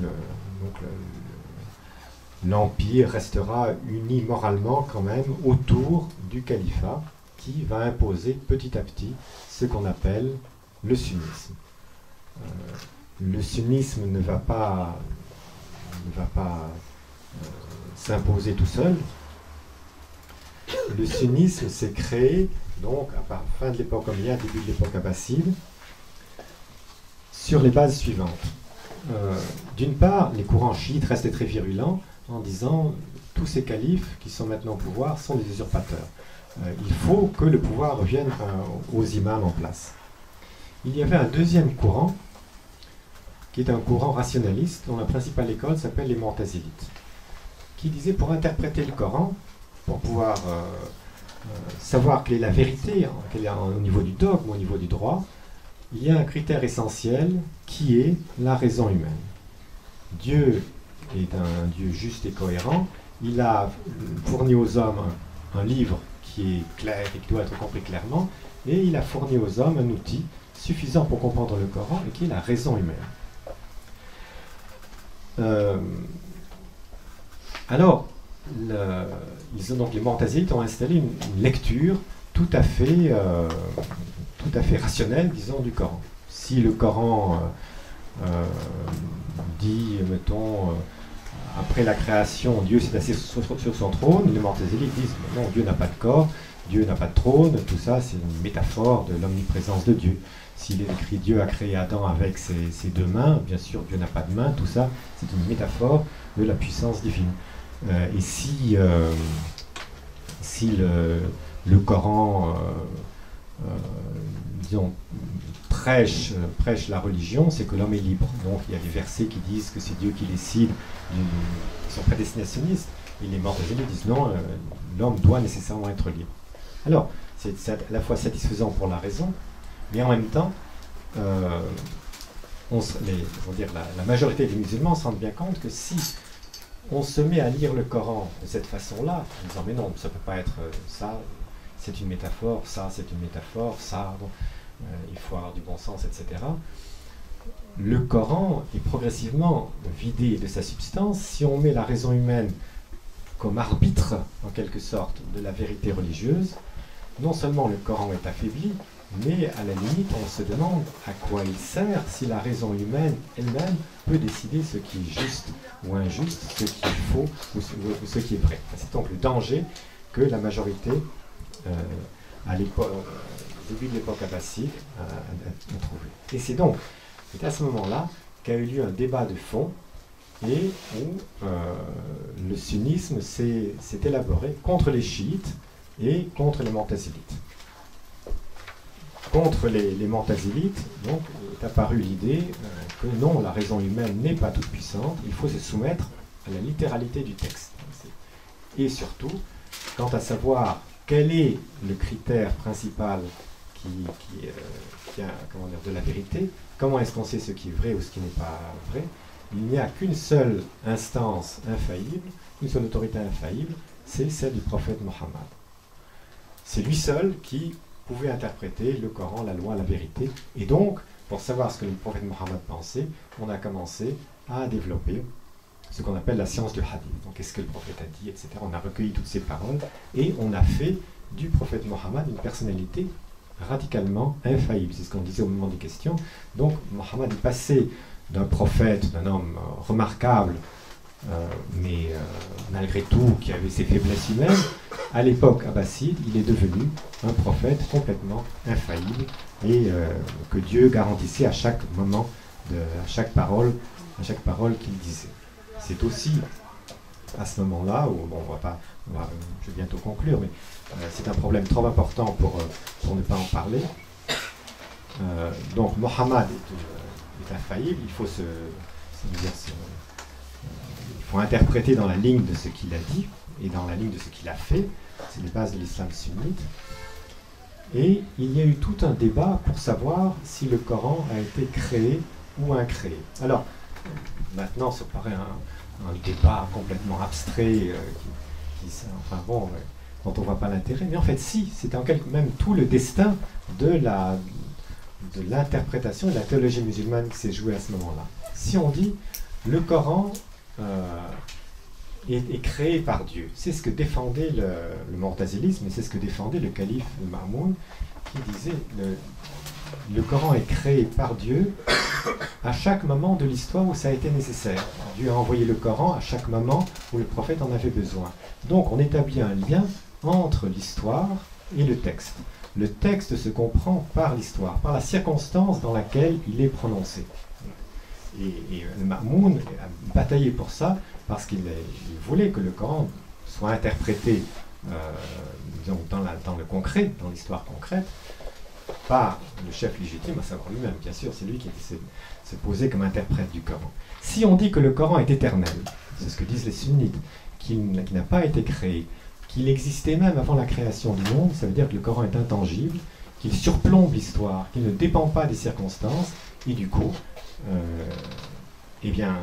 l'empire restera uni moralement quand même autour du califat qui va imposer petit à petit ce qu'on appelle le sunnisme. Le sunnisme ne va pas s'imposer tout seul. Le sunnisme s'est créé donc à la fin de l'époque omeyyade, début de l'époque abbasside, sur les bases suivantes. D'une part, les courants chiites restaient très virulents en disant tous ces califes qui sont maintenant au pouvoir sont des usurpateurs. Il faut que le pouvoir revienne aux imams en place. Il y avait un deuxième courant qui est un courant rationaliste dont la principale école s'appelle les Mu'tazilites, qui disait pour interpréter le Coran, pour pouvoir savoir quelle est la vérité, quelle est au niveau du dogme, au niveau du droit, il y a un critère essentiel qui est la raison humaine. Dieu est un Dieu juste et cohérent. Il a fourni aux hommes un livre qui est clair et qui doit être compris clairement, et il a fourni aux hommes un outil suffisant pour comprendre le Coran et qui est la raison humaine. Alors, les Mu'tazilites ont installé une lecture tout à fait rationnelle, disons, du Coran. Si le Coran dit, mettons, après la création, Dieu s'est assis sur son trône, les Mu'tazilites disent non, Dieu n'a pas de corps, Dieu n'a pas de trône, tout ça c'est une métaphore de l'omniprésence de Dieu. S'il est écrit Dieu a créé Adam avec ses deux mains, bien sûr Dieu n'a pas de main, tout ça c'est une métaphore de la puissance divine. Et si le Coran disons, prêche la religion, c'est que l'homme est libre. Donc il y a des versets qui disent que c'est Dieu qui décide, qui sont prédestinationnistes, et les Mu'tazilites disent non, l'homme doit nécessairement être libre. Alors, c'est à la fois satisfaisant pour la raison, mais en même temps, la majorité des musulmans se rendent bien compte que si on se met à lire le Coran de cette façon-là, en disant mais non, ça ne peut pas être ça, c'est une métaphore, ça c'est une métaphore, ça, bon, il faut avoir du bon sens, etc. Le Coran est progressivement vidé de sa substance si on met la raison humaine comme arbitre, en quelque sorte, de la vérité religieuse. Non seulement le Coran est affaibli, mais à la limite, on se demande à quoi il sert si la raison humaine elle-même peut décider ce qui est juste ou injuste, ce qui est faux ou ce qui est vrai. C'est donc le danger que la majorité, à l'époque, début de l'époque abbasside, a trouvé. Et c'est à ce moment-là qu'a eu lieu un débat de fond et où le sunnisme s'est élaboré contre les chiites et contre les Mu'tazilites. Contre les Mu'tazilites, donc, est apparue l'idée que non, la raison humaine n'est pas toute puissante, il faut se soumettre à la littéralité du texte. Et surtout, quant à savoir quel est le critère principal de la vérité, comment est-ce qu'on sait ce qui est vrai ou ce qui n'est pas vrai, il n'y a qu'une seule instance infaillible, une seule autorité infaillible, c'est celle du prophète Mohammed. C'est lui seul qui pouvait interpréter le Coran, la loi, la vérité. Et donc, pour savoir ce que le prophète Mohammed pensait, on a commencé à développer ce qu'on appelle la science du hadith. Donc, qu'est-ce que le prophète a dit, etc. On a recueilli toutes ces paroles et on a fait du prophète Mohammed une personnalité radicalement infaillible. C'est ce qu'on disait au moment des questions. Donc Mohammed est passé d'un prophète, d'un homme remarquable, mais malgré tout qui avait ses faiblesses humaines, à l'époque abbasside, il est devenu un prophète complètement infaillible et que Dieu garantissait à chaque moment, à chaque parole qu'il disait. C'est aussi à ce moment-là où, bon, je vais bientôt conclure, mais c'est un problème trop important pour ne pas en parler. Donc Mohammed est infaillible, il faut il faut interpréter dans la ligne de ce qu'il a dit et dans la ligne de ce qu'il a fait. C'est les bases de l'islam sunnite. Et il y a eu tout un débat pour savoir si le Coran a été créé ou incréé. Alors, maintenant, ça paraît un débat complètement abstrait, dont on ne voit pas l'intérêt. Mais en fait, si, c'est en quelque même tout le destin de l'interprétation de la théologie musulmane qui s'est jouée à ce moment-là. Si on dit le Coran est créé par Dieu, c'est ce que défendait le mortazilisme et c'est ce que défendait le calife Mamoun, qui disait le Coran est créé par Dieu à chaque moment de l'histoire où ça a été nécessaire. Dieu a envoyé le Coran à chaque moment où le prophète en avait besoin. Donc on établit un lien entre l'histoire et le texte. Le texte se comprend par l'histoire, par la circonstance dans laquelle il est prononcé. Et le Ma'moun a bataillé pour ça parce qu'il voulait que le Coran soit interprété dans le concret, dans l'histoire concrète, par le chef légitime, à savoir lui-même, bien sûr, c'est lui qui s'est posé comme interprète du Coran. Si on dit que le Coran est éternel, c'est ce que disent les sunnites, qu'il n'a pas été créé, qu'il existait même avant la création du monde, ça veut dire que le Coran est intangible, qu'il surplombe l'histoire, qu'il ne dépend pas des circonstances, et du coup, eh bien,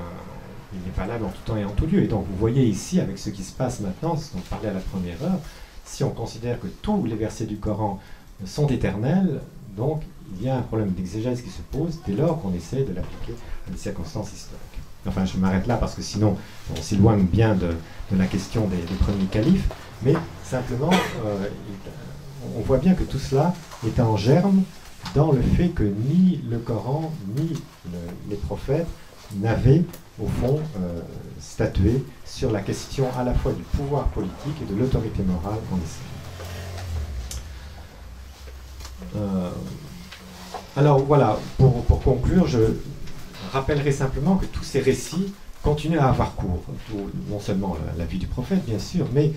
il n'est valable en tout temps et en tout lieu. Et donc vous voyez ici, avec ce qui se passe maintenant, ce dont on parlait à la première heure, si on considère que tous les versets du Coran sont éternels, donc il y a un problème d'exégèse qui se pose dès lors qu'on essaie de l'appliquer à des circonstances historiques. Enfin, je m'arrête là parce que sinon on s'éloigne bien de la question des premiers califes, mais simplement on voit bien que tout cela est en germe dans le fait que ni le Coran ni les prophètes n'avaient au fond statué sur la question à la fois du pouvoir politique et de l'autorité morale en islam. Alors voilà, pour conclure, je rappellerai simplement que tous ces récits continuent à avoir cours. Non seulement la vie du prophète, bien sûr, mais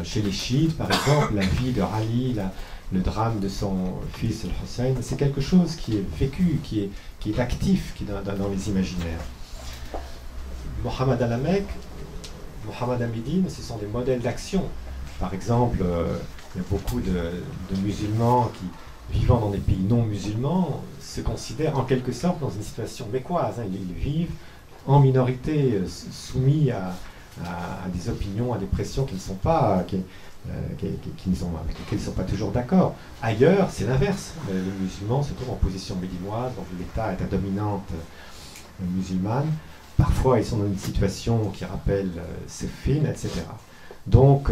chez les chiites, par exemple, la vie de Ali, le drame de son fils Al-Hussein, c'est quelque chose qui est vécu, qui est actif, qui est dans les imaginaires. Mohammed à la Mecque, Mohammed à Médine, ce sont des modèles d'action. Par exemple, il y a beaucoup de musulmans qui, vivant dans des pays non musulmans, se considèrent en quelque sorte dans une situation mécoise. Ils vivent en minorité, soumis à des opinions, à des pressions qui ne sont pas, avec lesquelles ils ne sont pas toujours d'accord. Ailleurs, c'est l'inverse. Les musulmans se trouvent en position médinoise, donc l'État est à dominante musulmane. Parfois, ils sont dans une situation qui rappelle Siffin, etc. Donc,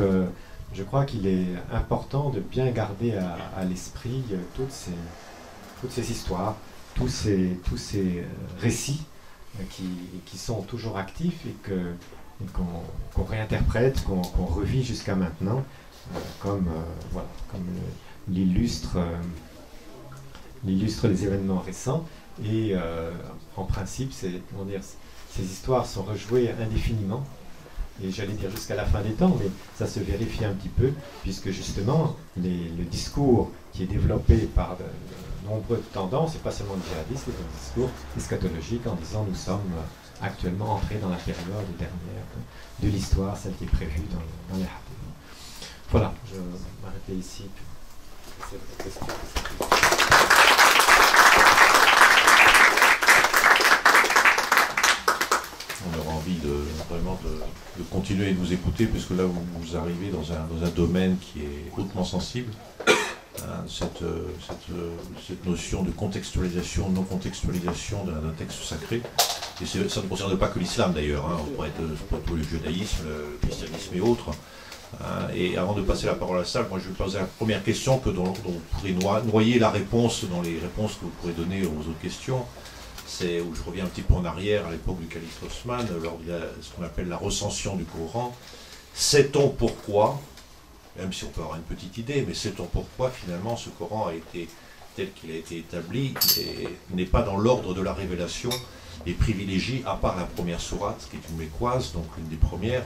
je crois qu'il est important de bien garder à l'esprit toutes ces histoires, tous ces récits qui sont toujours actifs et qu'on réinterprète, qu'on revit jusqu'à maintenant, comme l'illustrent les événements récents. Et en principe, ces histoires sont rejouées indéfiniment. Et j'allais dire jusqu'à la fin des temps, mais ça se vérifie un petit peu, puisque justement, le discours qui est développé par de nombreuses tendances, et pas seulement le djihadiste, c'est un discours eschatologique en disant nous sommes actuellement entrés dans la période dernière de l'histoire, celle qui est prévue dans les hadiths. Voilà, je vais m'arrêter ici. C'est votre question. On aura envie vraiment de continuer de vous écouter, puisque là vous arrivez dans un domaine qui est hautement sensible. Cette notion de contextualisation, non-contextualisation d'un texte sacré. Et ça ne concerne pas que l'islam d'ailleurs, on pourrait être pour le judaïsme, le christianisme et autres. Et avant de passer la parole à la salle, moi je vais poser la première question dont vous pourrez noyer la réponse dans les réponses que vous pourrez donner aux autres questions. C'est où je reviens un petit peu en arrière, à l'époque du calife Osman, lors de ce qu'on appelle la recension du Coran. Sait-on pourquoi, même si on peut avoir une petite idée, mais sait-on pourquoi finalement ce Coran a été tel qu'il a été établi et n'est pas dans l'ordre de la révélation et privilégie, à part la première sourate, qui est une mécoise, donc l'une des premières,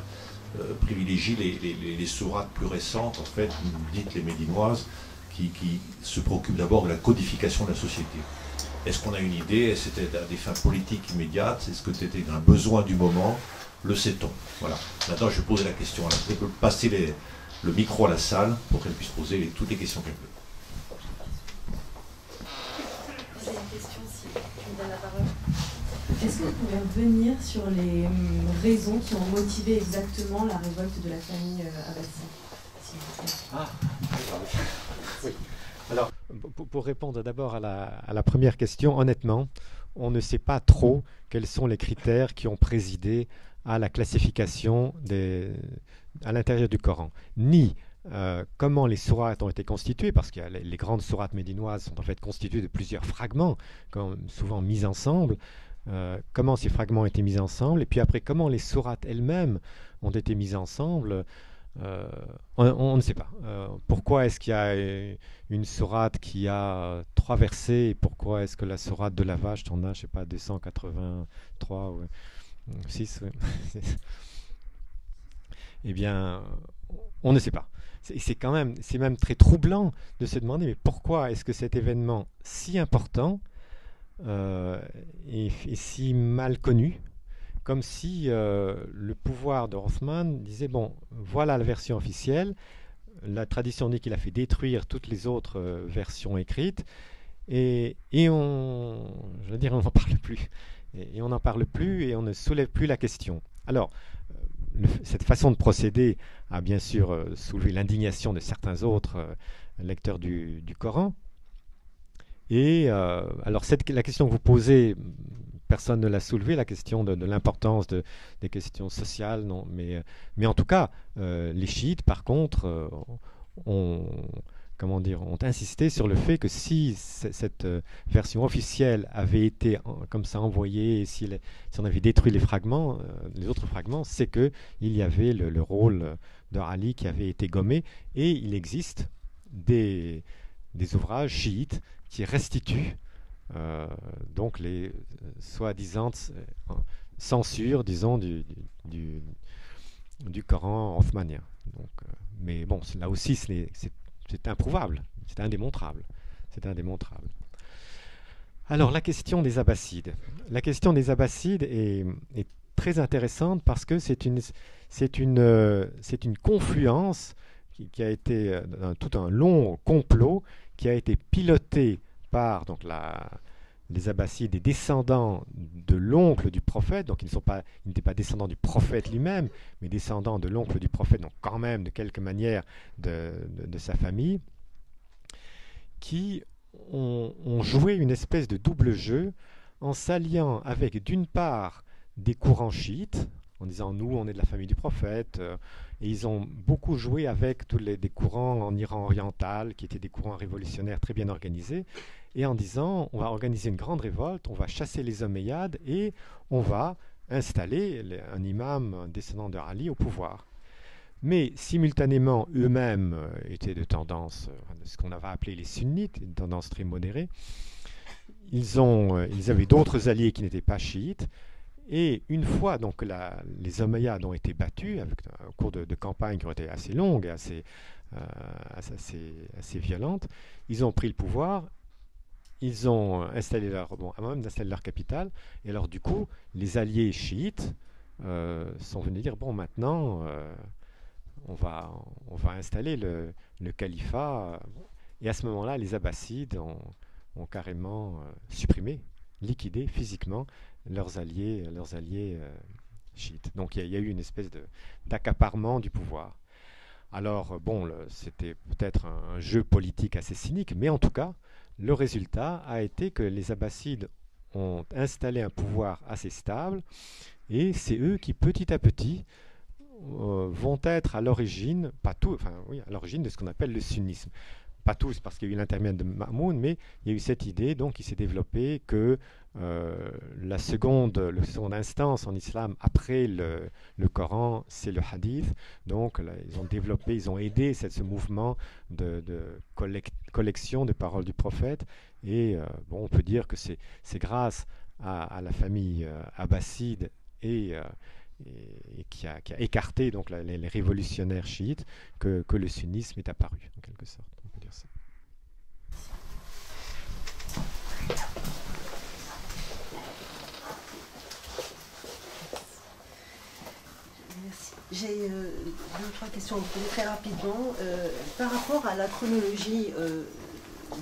privilégie les sourates plus récentes, en fait, dites les médinoises, qui se préoccupent d'abord de la codification de la société. Est-ce qu'on a une idée? Est-ce que c'était à des fins politiques immédiates? Est-ce que c'était un besoin du moment? Le sait-on? Voilà. Maintenant, je vais poser la question. Alors, je peux passer le micro à la salle pour qu'elle puisse poser toutes les questions qu'elle veut. J'ai une question, si tu me donnes la parole. Est-ce que vous pouvez revenir sur les raisons qui ont motivé exactement la révolte de la famille Abbaside? Oui. Alors, pour répondre d'abord à la première question, honnêtement, on ne sait pas trop quels sont les critères qui ont présidé à la classification à l'intérieur du Coran, ni comment les sourates ont été constituées, parce que les grandes sourates médinoises sont en fait constituées de plusieurs fragments, souvent mis ensemble. Comment ces fragments ont été mis ensemble, et puis après comment les sourates elles-mêmes ont été mises ensemble. On ne sait pas. Pourquoi est-ce qu'il y a une sourate qui a 3 versets, et pourquoi est-ce que la sourate de la vache en a, je sais pas, 283 ou 6 Eh bien, on ne sait pas. C'est même très troublant de se demander, mais pourquoi est-ce que cet événement si important est si mal connu, comme si le pouvoir de Othman disait, bon, voilà la version officielle, la tradition dit qu'il a fait détruire toutes les autres versions écrites, et on n'en parle plus. Et on n'en parle plus, et on ne soulève plus la question. Alors, cette façon de procéder a bien sûr soulevé l'indignation de certains autres lecteurs du Coran. Et alors la question que vous posez, personne ne l'a soulevée, la question de l'importance des questions sociales, non, mais en tout cas, les chiites, par contre, ont insisté sur le fait que si cette version officielle avait été comme ça envoyée, et si on avait détruit les fragments, les autres fragments, c'est qu'il y avait le rôle de Ali qui avait été gommé, et il existe des ouvrages chiites qui restituent donc les soi-disant censures, disons, du Coran othmanien. Donc, mais bon, là aussi, c'est improuvable, c'est indémontrable. C'est indémontrable. Alors, la question des Abbassides. La question des Abbassides est très intéressante parce que c'est une confluence qui a été tout un long complot qui a été piloté par donc, les Abbassides, des descendants de l'oncle du prophète, donc ils n'étaient pas descendants du prophète lui-même, mais descendants de l'oncle du prophète, donc quand même de quelque manière de sa famille, qui ont joué une espèce de double jeu en s'alliant avec d'une part des courants chiites, en disant nous on est de la famille du prophète, et ils ont beaucoup joué avec des courants en Iran oriental, qui étaient des courants révolutionnaires très bien organisés, et en disant on va organiser une grande révolte, on va chasser les Omeyyades et on va installer un imam, un descendant de Ali au pouvoir. Mais simultanément, eux-mêmes étaient de tendance, ce qu'on avait appelé les sunnites, une tendance très modérée. Ils avaient d'autres alliés qui n'étaient pas chiites. Et une fois donc les Omeyyades ont été battus, avec un cours de campagne qui ont été assez longues et assez violentes, ils ont pris le pouvoir. Ils ont installé avant même d'installer leur capitale. Et alors du coup, les alliés chiites sont venus dire bon, maintenant on va installer le califat. Et à ce moment-là, les Abbassides ont carrément supprimé, liquidé physiquement leurs alliés chiites. Donc il y a eu une espèce d'accaparement du pouvoir. Alors bon, c'était peut-être un jeu politique assez cynique, mais en tout cas, le résultat a été que les Abbassides ont installé un pouvoir assez stable, et c'est eux qui petit à petit vont être à l'origine, pas tous, enfin oui, à l'origine de ce qu'on appelle le sunnisme. Pas tous, parce qu'il y a eu l'intermédiaire de Ma'moun, mais il y a eu cette idée donc qui s'est développée que le seconde instance en islam après le Coran, c'est le hadith. Donc là, ils ont développé, ils ont aidé ce mouvement de collection des paroles du prophète. Et bon, on peut dire que c'est grâce à la famille abbasside et qui a écarté donc les révolutionnaires chiites que le sunnisme est apparu, en quelque sorte. On peut dire ça. Merci. J'ai deux ou trois questions très rapidement. Par rapport à la chronologie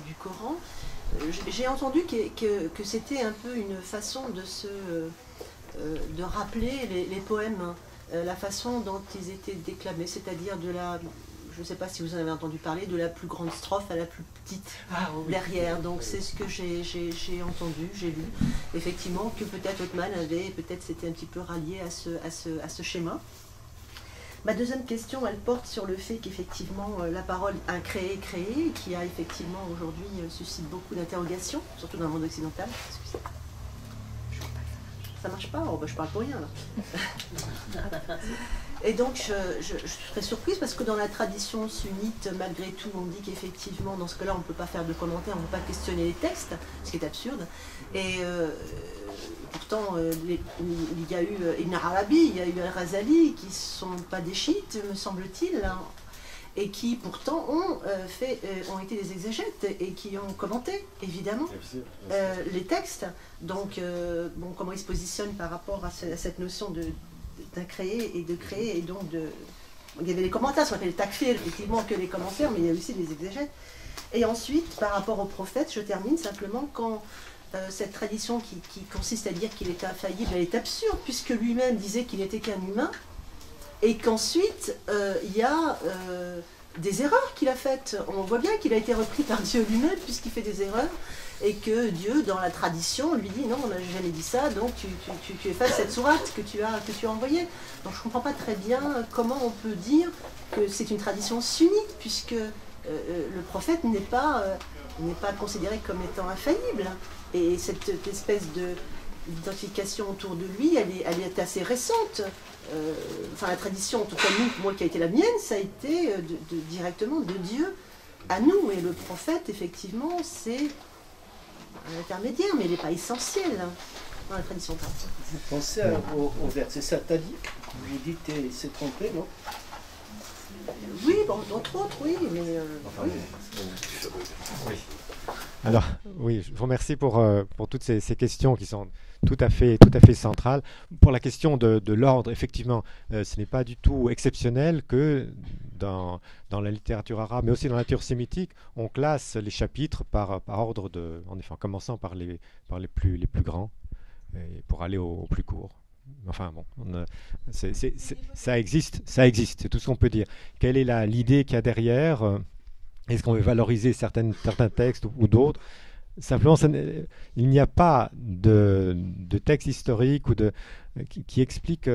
du Coran, j'ai entendu que c'était un peu une façon de rappeler les poèmes, la façon dont ils étaient déclamés, c'est-à-dire je ne sais pas si vous en avez entendu parler, de la plus grande strophe à la plus petite derrière. Donc c'est ce que j'ai entendu, j'ai lu, effectivement, que peut-être Othman peut-être c'était un petit peu rallié à ce schéma. Ma deuxième question, elle porte sur le fait qu'effectivement la parole incréée, créée, qui a effectivement aujourd'hui suscite beaucoup d'interrogations, surtout dans le monde occidental. Excusez-moi. Ça marche pas? Oh, bah, je parle pour rien là. Et donc je serais surprise parce que dans la tradition sunnite, malgré tout, on dit qu'effectivement dans ce cas-là on ne peut pas faire de commentaires, on ne peut pas questionner les textes, ce qui est absurde. Et pourtant il y a eu Ibn Arabi, il y a eu Al-Ghazali qui ne sont pas des chiites, me semble-t-il, hein, et qui pourtant ont été des exégètes et qui ont commenté, évidemment, les textes. Donc, bon, comment ils se positionnent par rapport à cette notion d'incréer et de créer, et donc il y avait les commentaires, ce qu'on appelle le takfir, effectivement, que les commentaires, mais il y a aussi les exégètes. Et ensuite, par rapport au prophète, je termine simplement, quand cette tradition qui consiste à dire qu'il était infaillible, elle est absurde, puisque lui-même disait qu'il n'était qu'un humain, et qu'ensuite, il y a des erreurs qu'il a faites. On voit bien qu'il a été repris par Dieu lui-même, puisqu'il fait des erreurs, et que Dieu, dans la tradition, lui dit « Non, on n'a jamais dit ça, donc tu effaces cette sourate que tu as envoyée. » Donc je ne comprends pas très bien comment on peut dire que c'est une tradition sunnite, puisque le prophète n'est pas considéré comme étant infaillible. Et cette espèce d'identification autour de lui, elle est assez récente. Enfin, la tradition, en tout cas moi qui a été la mienne, ça a été directement de Dieu à nous. Et le prophète, effectivement, c'est un intermédiaire, mais il n'est pas essentiel dans la tradition. Vous pensez au verset satanique, vous dites c'est trompé, non? Oui, bon, entre autres, oui, mais... oui. Oui. Alors, oui, je vous remercie pour toutes ces questions qui sont tout à fait centrales. Pour la question de l'ordre, effectivement, ce n'est pas du tout exceptionnel que dans la littérature arabe, mais aussi dans la littérature sémitique, on classe les chapitres par ordre en effet, en commençant par les plus grands, et pour aller au plus court. Enfin bon, ça existe, c'est tout ce qu'on peut dire. Quelle est l'idée qu'il y a derrière? Est-ce qu'on veut valoriser certains textes ou d'autres? Simplement, il n'y a pas de texte historique qui explique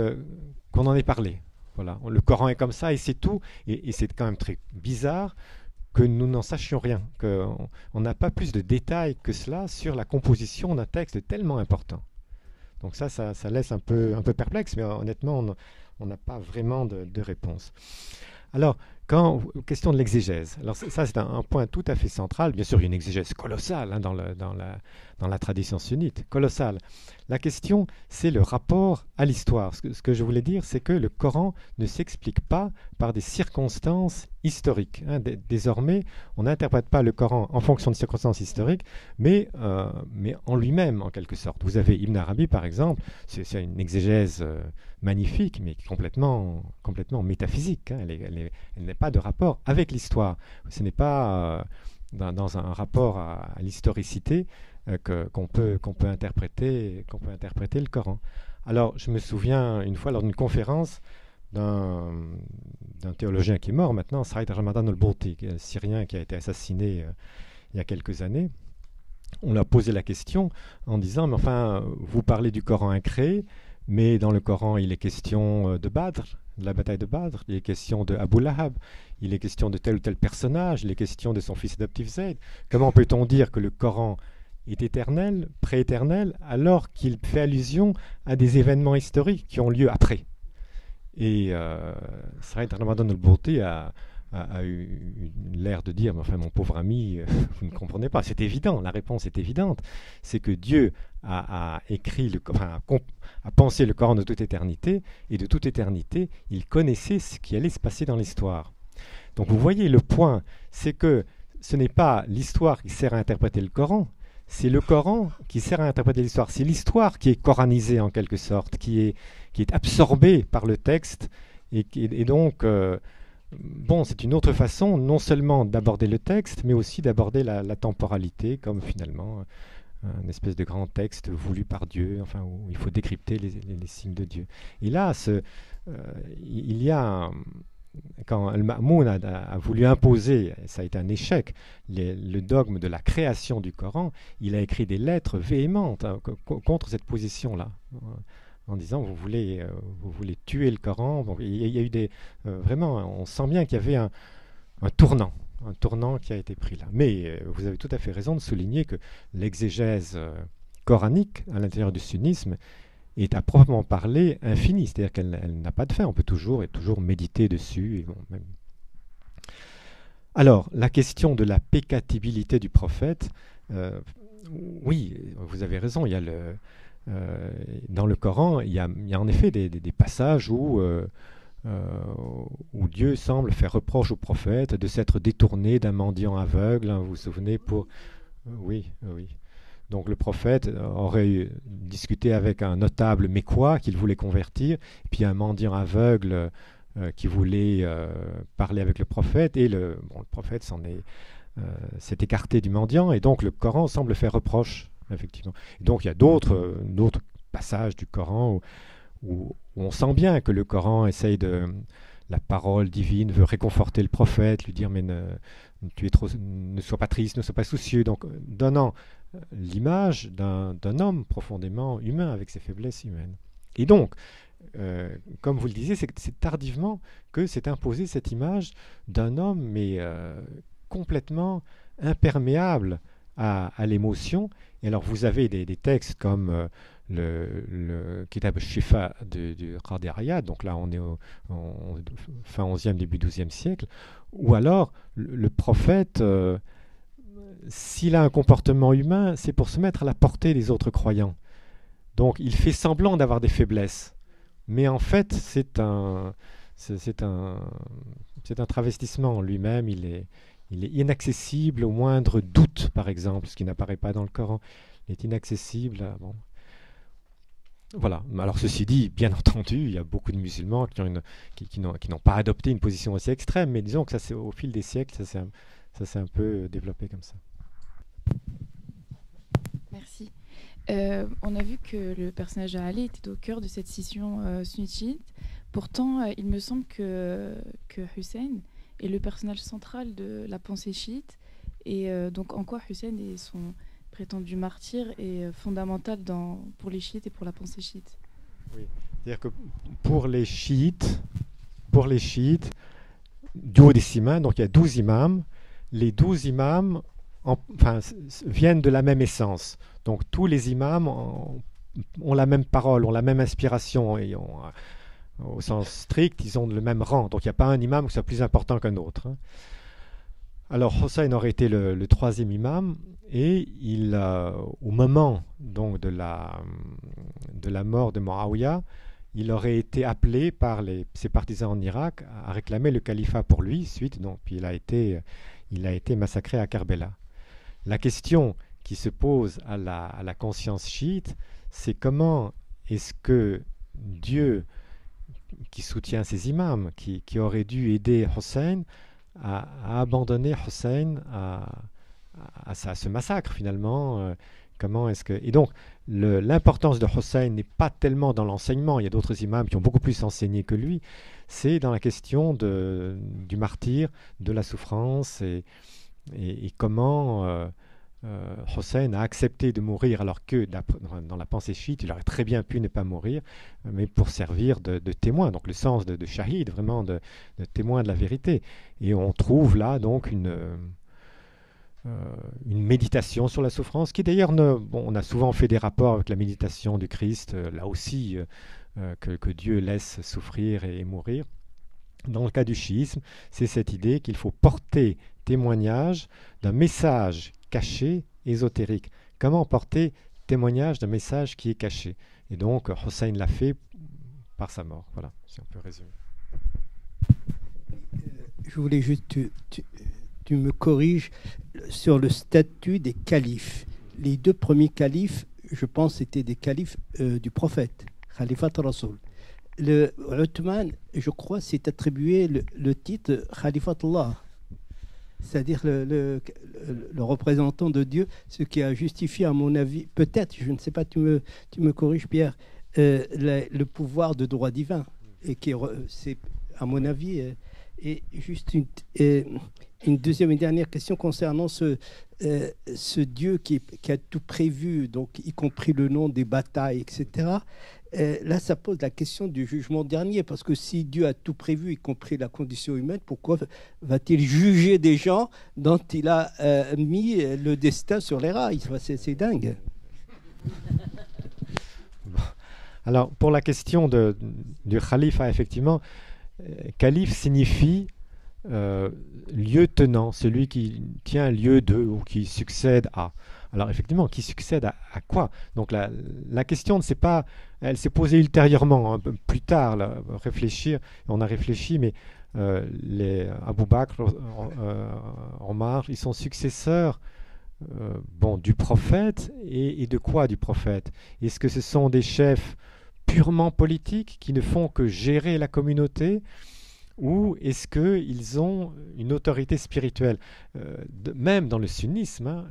qu'on en ait parlé. Voilà. Le Coran est comme ça et c'est tout. Et c'est quand même très bizarre que nous n'en sachions rien, qu'on n'a pas plus de détails que cela sur la composition d'un texte tellement important. Donc ça laisse un peu perplexe, mais honnêtement, on n'a pas vraiment de réponse. Alors, question de l'exégèse. Alors ça, c'est un point tout à fait central. Bien sûr, il y a une exégèse colossale dans la tradition sunnite, colossale. La question, c'est le rapport à l'histoire. Ce que je voulais dire, c'est que le Coran ne s'explique pas par des circonstances historiques. Désormais, on n'interprète pas le Coran en fonction de circonstances historiques, mais en lui-même, en quelque sorte. Vous avez Ibn Arabi, par exemple, c'est une exégèse magnifique, mais complètement métaphysique. Elle n'a pas de rapport avec l'histoire. Ce n'est pas dans un rapport à l'historicité qu'on peut interpréter le Coran. Alors, je me souviens une fois lors d'une conférence d'un théologien qui est mort maintenant, Saïd Ramadan al-Bouti, un Syrien qui a été assassiné il y a quelques années. On lui a posé la question en disant, mais enfin, vous parlez du Coran incréé, mais dans le Coran, il est question de Badr, de la bataille de Badr, il est question de Abu Lahab, il est question de tel ou tel personnage, il est question de son fils adoptif Zayd. Comment peut-on dire que le Coran est éternel, prééternel, alors qu'il fait allusion à des événements historiques qui ont lieu après? Et Saïd Ramadan al-Bouti a eu l'air de dire, mais enfin mon pauvre ami, vous ne comprenez pas. C'est évident, la réponse est évidente. C'est que Dieu a pensé le Coran de toute éternité, et de toute éternité, il connaissait ce qui allait se passer dans l'histoire. Donc vous voyez, le point, c'est que ce n'est pas l'histoire qui sert à interpréter le Coran, c'est le Coran qui sert à interpréter l'histoire. C'est l'histoire qui est coranisée en quelque sorte, qui est absorbée par le texte, et donc... bon, c'est une autre façon non seulement d'aborder le texte, mais aussi d'aborder la temporalité comme finalement une espèce de grand texte voulu par Dieu, enfin où il faut décrypter les signes de Dieu. Et là, il y a quand Al-Ma'moun a voulu imposer, ça a été un échec, le dogme de la création du Coran, il a écrit des lettres véhémentes contre cette position-là, en disant vous voulez tuer le Coran. Donc, il y a eu vraiment, on sent bien qu'il y avait un tournant qui a été pris là. Mais vous avez tout à fait raison de souligner que l'exégèse coranique à l'intérieur du sunnisme est à proprement parler infinie, c'est-à-dire qu'elle n'a pas de fin, on peut toujours méditer dessus. Et bon, même. Alors, la question de la peccatibilité du prophète, oui, vous avez raison, il y a dans le Coran, il y a en effet des passages où Dieu semble faire reproche au prophète de s'être détourné d'un mendiant aveugle, hein, vous vous souvenez, oui. Donc le prophète aurait discuté avec un notable mécois qu'il voulait convertir, et puis un mendiant aveugle qui voulait parler avec le prophète, et le prophète s'est écarté du mendiant, et donc le Coran semble faire reproche, effectivement. Et donc il y a d'autres passages du Coran où on sent bien que le Coran essaye la parole divine veut réconforter le prophète, lui dire mais ne sois pas triste, ne sois pas soucieux, donc donnant l'image d'un homme profondément humain avec ses faiblesses humaines. Et donc, comme vous le disiez, c'est tardivement que s'est imposée cette image d'un homme mais complètement imperméable à l'émotion. Et alors vous avez des textes comme le Kitab Shifa du Qadi Iyad, donc là on est fin 11e, début 12e siècle, ou alors le prophète, s'il a un comportement humain, c'est pour se mettre à la portée des autres croyants. Donc il fait semblant d'avoir des faiblesses, mais en fait c'est un travestissement lui-même, il est inaccessible au moindre doute, par exemple, ce qui n'apparaît pas dans le Coran. Il est inaccessible. Bon. Voilà. Alors ceci dit, bien entendu, il y a beaucoup de musulmans qui n'ont pas adopté une position aussi extrême, mais disons que ça, au fil des siècles, ça s'est un peu développé comme ça. Merci. On a vu que le personnage d'Ali était au cœur de cette scission sunnite. Pourtant, il me semble que Hussein est le personnage central de la pensée chiite. Et donc, en quoi Hussein et son prétendu martyr est fondamental pour les chiites et pour la pensée chiite? Oui. C'est-à-dire que pour les chiites, duodécimains, donc il y a 12 imams, les 12 imams viennent de la même essence. Donc tous les imams ont la même parole, ont la même inspiration, et au sens strict, ils ont le même rang. Donc il n'y a pas un imam qui soit plus important qu'un autre. Alors Hussein aurait été le troisième imam, et au moment donc de la mort de Muawiyah, il aurait été appelé par ses partisans en Irak à réclamer le califat pour lui, puis il a été massacré à Karbala. La question qui se pose à la conscience chiite, c'est comment est-ce que Dieu, qui soutient ses imams, qui aurait dû aider Hussein, a abandonné Hussein à ce massacre finalement. Comment est-ce que... Et donc l'importance de Hussein n'est pas tellement dans l'enseignement, il y a d'autres imams qui ont beaucoup plus enseigné que lui, c'est dans la question du martyr, de la souffrance, et comment Hossein a accepté de mourir alors que dans la pensée chiite, il aurait très bien pu ne pas mourir, mais pour servir de témoin. Donc le sens de shahid, vraiment de témoin de la vérité. Et on trouve là donc une méditation sur la souffrance, qui d'ailleurs, on a souvent fait des rapports avec la méditation du Christ, là aussi, que Dieu laisse souffrir et mourir. Dans le cas du chiisme, c'est cette idée qu'il faut porter témoignage d'un message caché, ésotérique. Comment porter témoignage d'un message qui est caché? Et donc, Hossein l'a fait par sa mort. Voilà, si on peut résumer. Je voulais juste, tu me corriges sur le statut des califes. Les deux premiers califes, je pense, étaient des califes du prophète, Khalifat Rasoul. Le Uthman, je crois, s'est attribué le titre Khalifatullah, c'est-à-dire le représentant de Dieu, ce qui a justifié, à mon avis, peut-être, je ne sais pas, tu me corriges, Pierre, le pouvoir de droit divin, et qui c'est, à mon avis, et juste une deuxième et dernière question concernant ce Dieu qui a tout prévu, donc y compris le nom des batailles, etc. Là, ça pose la question du jugement dernier, parce que si Dieu a tout prévu, y compris la condition humaine, pourquoi va-t-il juger des gens dont il a mis le destin sur les rails? C'est dingue. Bon. Alors, pour la question du khalifa, effectivement, calife signifie lieutenant, celui qui tient lieu de ou qui succède à. Alors effectivement, qui succède à quoi? Donc la question ne s'est pas, elle s'est posée ultérieurement, un peu plus tard, là, réfléchir. On a réfléchi, mais les Abu Bakr, Omar, ils sont successeurs du prophète, et de quoi du prophète? Est-ce que ce sont des chefs purement politiques qui ne font que gérer la communauté, ou est-ce qu'ils ont une autorité spirituelle? Même dans le sunnisme,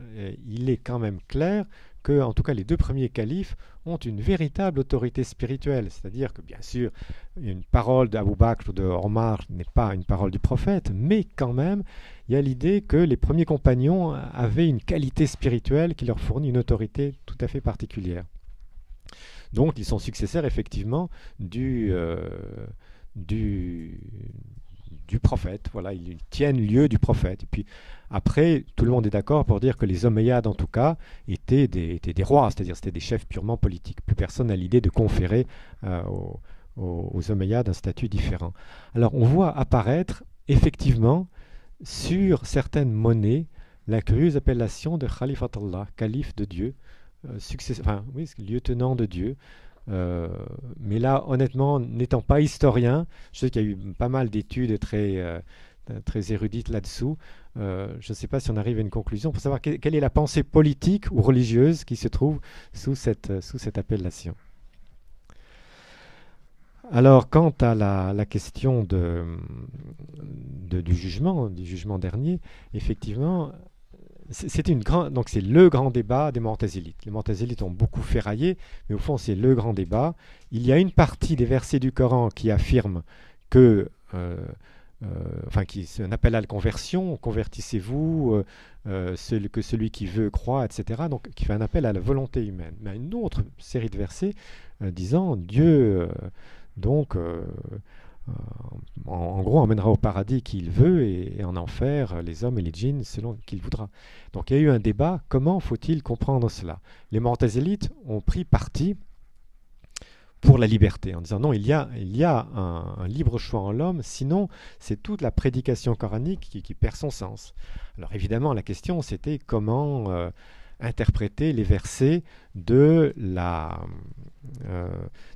il est quand même clair que, en tout cas, les deux premiers califes ont une véritable autorité spirituelle. C'est-à-dire que, bien sûr, une parole d'Abu Bakr ou de Omar n'est pas une parole du prophète, mais quand même, il y a l'idée que les premiers compagnons avaient une qualité spirituelle qui leur fournit une autorité tout à fait particulière. Donc, ils sont successeurs, effectivement, du prophète. Voilà, ils tiennent lieu du prophète. Et puis après, tout le monde est d'accord pour dire que les Omeyyades, en tout cas, étaient des rois, c'est-à-dire c'était des chefs purement politiques. Plus personne n'a l'idée de conférer aux Omeyyades un statut différent. Alors on voit apparaître effectivement sur certaines monnaies la curieuse appellation de Khalifatullah, calife de Dieu, lieutenant de Dieu. Mais là, honnêtement, n'étant pas historien, je sais qu'il y a eu pas mal d'études très érudites là-dessous. Je ne sais pas si on arrive à une conclusion pour savoir quelle est la pensée politique ou religieuse qui se trouve sous cette appellation. Alors, quant à la question du jugement dernier, effectivement, c'est le grand débat des Mu'tazilites. Les Mu'tazilites ont beaucoup ferraillé, mais au fond, c'est le grand débat. Il y a une partie des versets du Coran qui affirme que, qui est un appel à la conversion, convertissez-vous, que celui qui veut croit, etc. Donc, qui fait un appel à la volonté humaine. Mais une autre série de versets disant Dieu, en gros, emmènera au paradis qui il veut et en enfer les hommes et les djinns selon qu'il voudra. Donc il y a eu un débat, comment faut-il comprendre cela? Les Mu'tazilites ont pris parti pour la liberté, en disant non, il y a un libre choix en l'homme, sinon c'est toute la prédication coranique qui perd son sens. Alors évidemment, la question c'était comment interpréter les versets de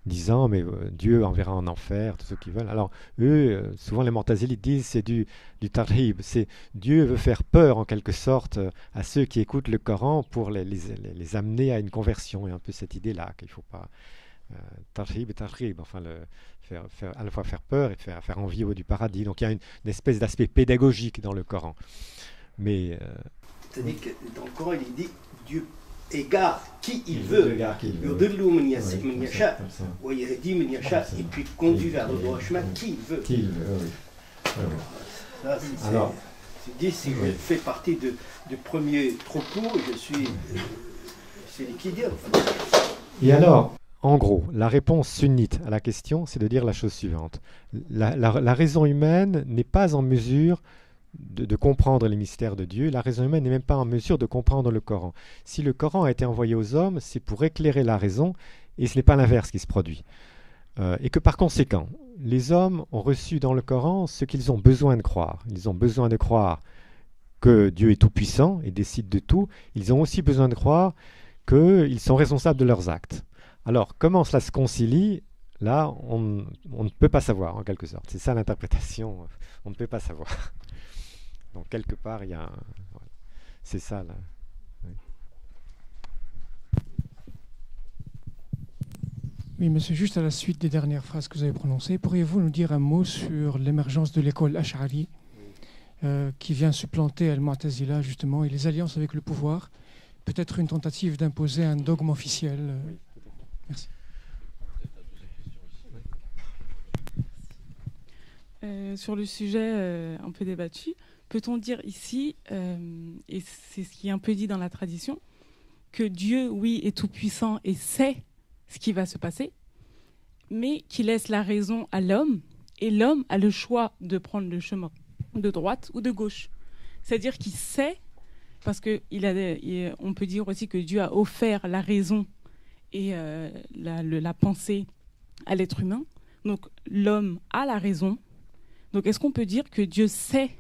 disant mais Dieu enverra en enfer tous ceux qui veulent. Alors eux, souvent les Mu'tazilites disent c'est du tarhib, c'est Dieu veut faire peur en quelque sorte à ceux qui écoutent le Coran pour les amener à une conversion. Il y a un peu cette idée là qu'il ne faut pas tarhib et tarhib, enfin à la fois faire peur et faire envie du paradis. Donc il y a une espèce d'aspect pédagogique dans le Coran. Mais c'est-à-dire que dans le Coran il dit Dieu égare qui il veut, et puis conduit vers le droit chemin qui il veut. Alors, C'est dit, si je fais partie du premier troupeau, je suis... c'est liquidé. Et alors, en gros, la réponse sunnite à la question, c'est de dire la chose suivante. La raison humaine n'est pas en mesure de comprendre les mystères de Dieu. La raison humaine n'est même pas en mesure de comprendre le Coran. Si le Coran a été envoyé aux hommes, c'est pour éclairer la raison, et ce n'est pas l'inverse qui se produit. Et que par conséquent, les hommes ont reçu dans le Coran ce qu'ils ont besoin de croire. Ils ont besoin de croire que Dieu est tout-puissant et décide de tout. Ils ont aussi besoin de croire qu'ils sont responsables de leurs actes. Alors, comment cela se concilie? Là, on ne peut pas savoir, en quelque sorte. C'est ça l'interprétation. On ne peut pas savoir. Donc, quelque part, il y a un... C'est ça, là. Oui. Oui, mais c'est juste à la suite des dernières phrases que vous avez prononcées. Pourriez-vous nous dire un mot sur l'émergence de l'école Ash'ari qui vient supplanter Al-Mu'tazila, justement, et les alliances avec le pouvoir? Peut-être une tentative d'imposer un dogme officiel. Merci. Sur le sujet un peu débattu, peut-on dire ici, et c'est ce qui est un peu dit dans la tradition, que Dieu, oui, est tout-puissant et sait ce qui va se passer, mais qu'il laisse la raison à l'homme, et l'homme a le choix de prendre le chemin de droite ou de gauche. C'est-à-dire qu'il sait, parce qu'on peut dire aussi que Dieu a offert la raison et la pensée à l'être humain. Donc l'homme a la raison. Donc est-ce qu'on peut dire que Dieu sait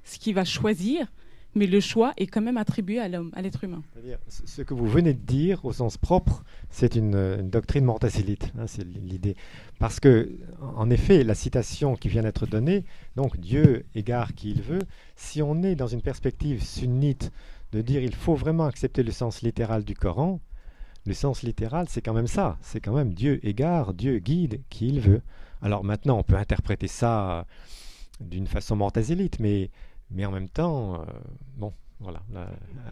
ce qu'il va choisir, mais le choix est quand même attribué à l'homme, à l'être humain? C'est-à-dire, ce que vous venez de dire, au sens propre, c'est une doctrine mu'tazilite, hein, c'est l'idée. Parce que, en effet, la citation qui vient d'être donnée, donc Dieu égare qui il veut, si on est dans une perspective sunnite de dire il faut vraiment accepter le sens littéral du Coran, le sens littéral, c'est quand même ça. C'est quand même Dieu égare, Dieu guide qui il veut. Alors maintenant, on peut interpréter ça d'une façon mu'tazilite, mais en même temps, bon, voilà.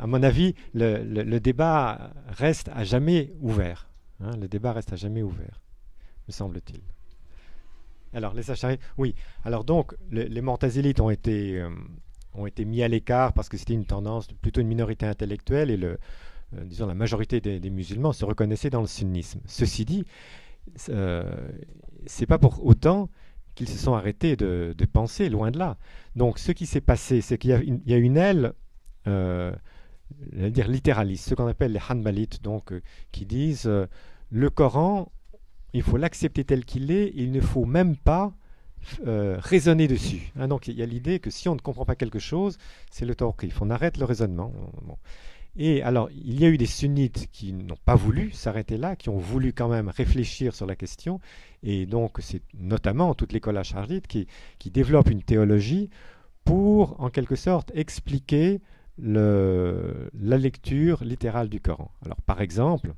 À mon avis, le débat reste à jamais ouvert. Hein, le débat reste à jamais ouvert, me semble-t-il. Alors, les Ash'ari, oui. Alors donc, les mu'tazilites ont été mis à l'écart parce que c'était une tendance, plutôt une minorité intellectuelle, et disons la majorité des musulmans se reconnaissaient dans le sunnisme. Ceci dit, c'est pas pour autant qu'ils se sont arrêtés de penser, loin de là. Donc ce qui s'est passé, c'est qu'il y a une aile, dire littéraliste, ce qu'on appelle les hanbalites, donc qui disent le Coran, il faut l'accepter tel qu'il est, il ne faut même pas raisonner dessus. Hein, donc il y a l'idée que si on ne comprend pas quelque chose, c'est le tawqif, on arrête le raisonnement. Bon. Et alors, il y a eu des sunnites qui n'ont pas voulu s'arrêter là, qui ont voulu quand même réfléchir sur la question, et donc c'est notamment toute l'école ash'arite qui développe une théologie pour, en quelque sorte, expliquer la lecture littérale du Coran. Alors, par exemple,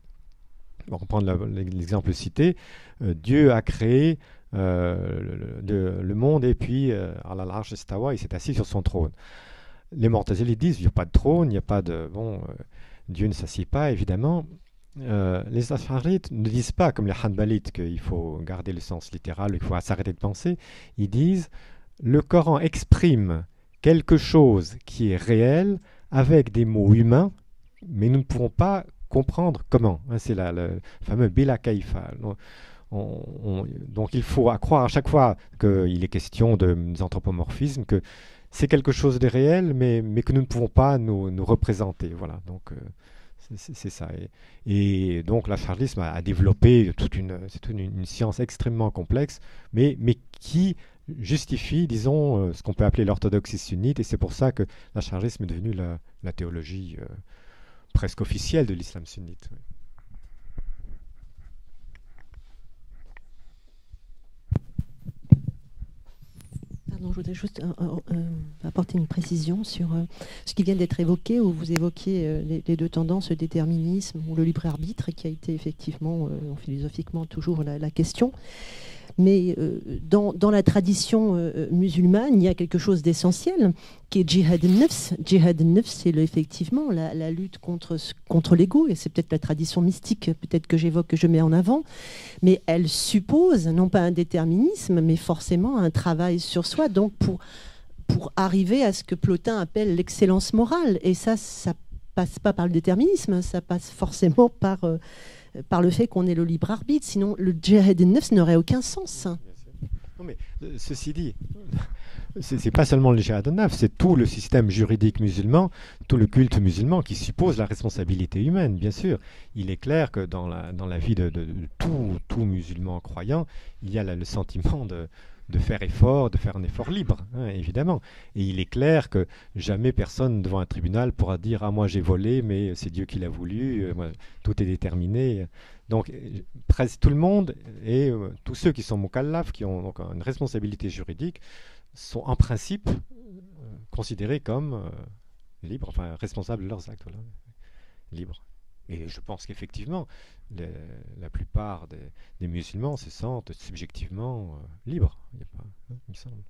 on va prendre l'exemple cité, Dieu a créé le monde, et puis, ala al-arsh istawa, il s'est assis sur son trône. Les mu'tazilites disent il n'y a pas de trône, il n'y a pas de... Bon, Dieu ne s'assied pas, évidemment. Les ash'arites ne disent pas, comme les hanbalites, qu'il faut garder le sens littéral, il faut s'arrêter de penser. Ils disent le Coran exprime quelque chose qui est réel avec des mots humains, mais nous ne pouvons pas comprendre comment. C'est le fameux bila kaifa. Donc il faut croire à chaque fois qu'il est question d'anthropomorphisme, que c'est quelque chose de réel, mais que nous ne pouvons pas nous représenter. Voilà, donc c'est ça. Et donc l'ash'arisme a développé toute une science extrêmement complexe, mais qui justifie, disons, ce qu'on peut appeler l'orthodoxie sunnite, et c'est pour ça que l'ash'arisme est devenu la théologie presque officielle de l'islam sunnite. Oui. Pardon, je voudrais juste apporter une précision sur ce qui vient d'être évoqué, où vous évoquiez les deux tendances, le déterminisme ou le libre arbitre, qui a été effectivement, philosophiquement, toujours la question. Mais dans la tradition musulmane, il y a quelque chose d'essentiel qui est djihad al-nafs. Djihad al-nafs, c'est effectivement la lutte contre l'ego, et c'est peut-être la tradition mystique peut-être que j'évoque, que je mets en avant, mais elle suppose non pas un déterminisme, mais forcément un travail sur soi. Donc pour arriver à ce que Plotin appelle l'excellence morale. Et ça passe pas par le déterminisme, ça passe forcément par le fait qu'on ait le libre arbitre. Sinon, le djihad an-nafs n'aurait aucun sens. Non, mais ceci dit, c'est pas seulement le djihad an-nafs, c'est tout le système juridique musulman, tout le culte musulman qui suppose la responsabilité humaine, bien sûr. Il est clair que dans la vie de tout musulman croyant, il y a le sentiment de faire un effort libre, hein, évidemment. Et il est clair que jamais personne devant un tribunal pourra dire « Ah, moi j'ai volé, mais c'est Dieu qui l'a voulu, tout est déterminé ». Donc, presque tout le monde et tous ceux qui sont mukallaf, qui ont donc une responsabilité juridique, sont en principe considérés comme libres, enfin responsables de leurs actes, voilà, libres. Et je pense qu'effectivement, la plupart des musulmans se sentent subjectivement libres, il me semble.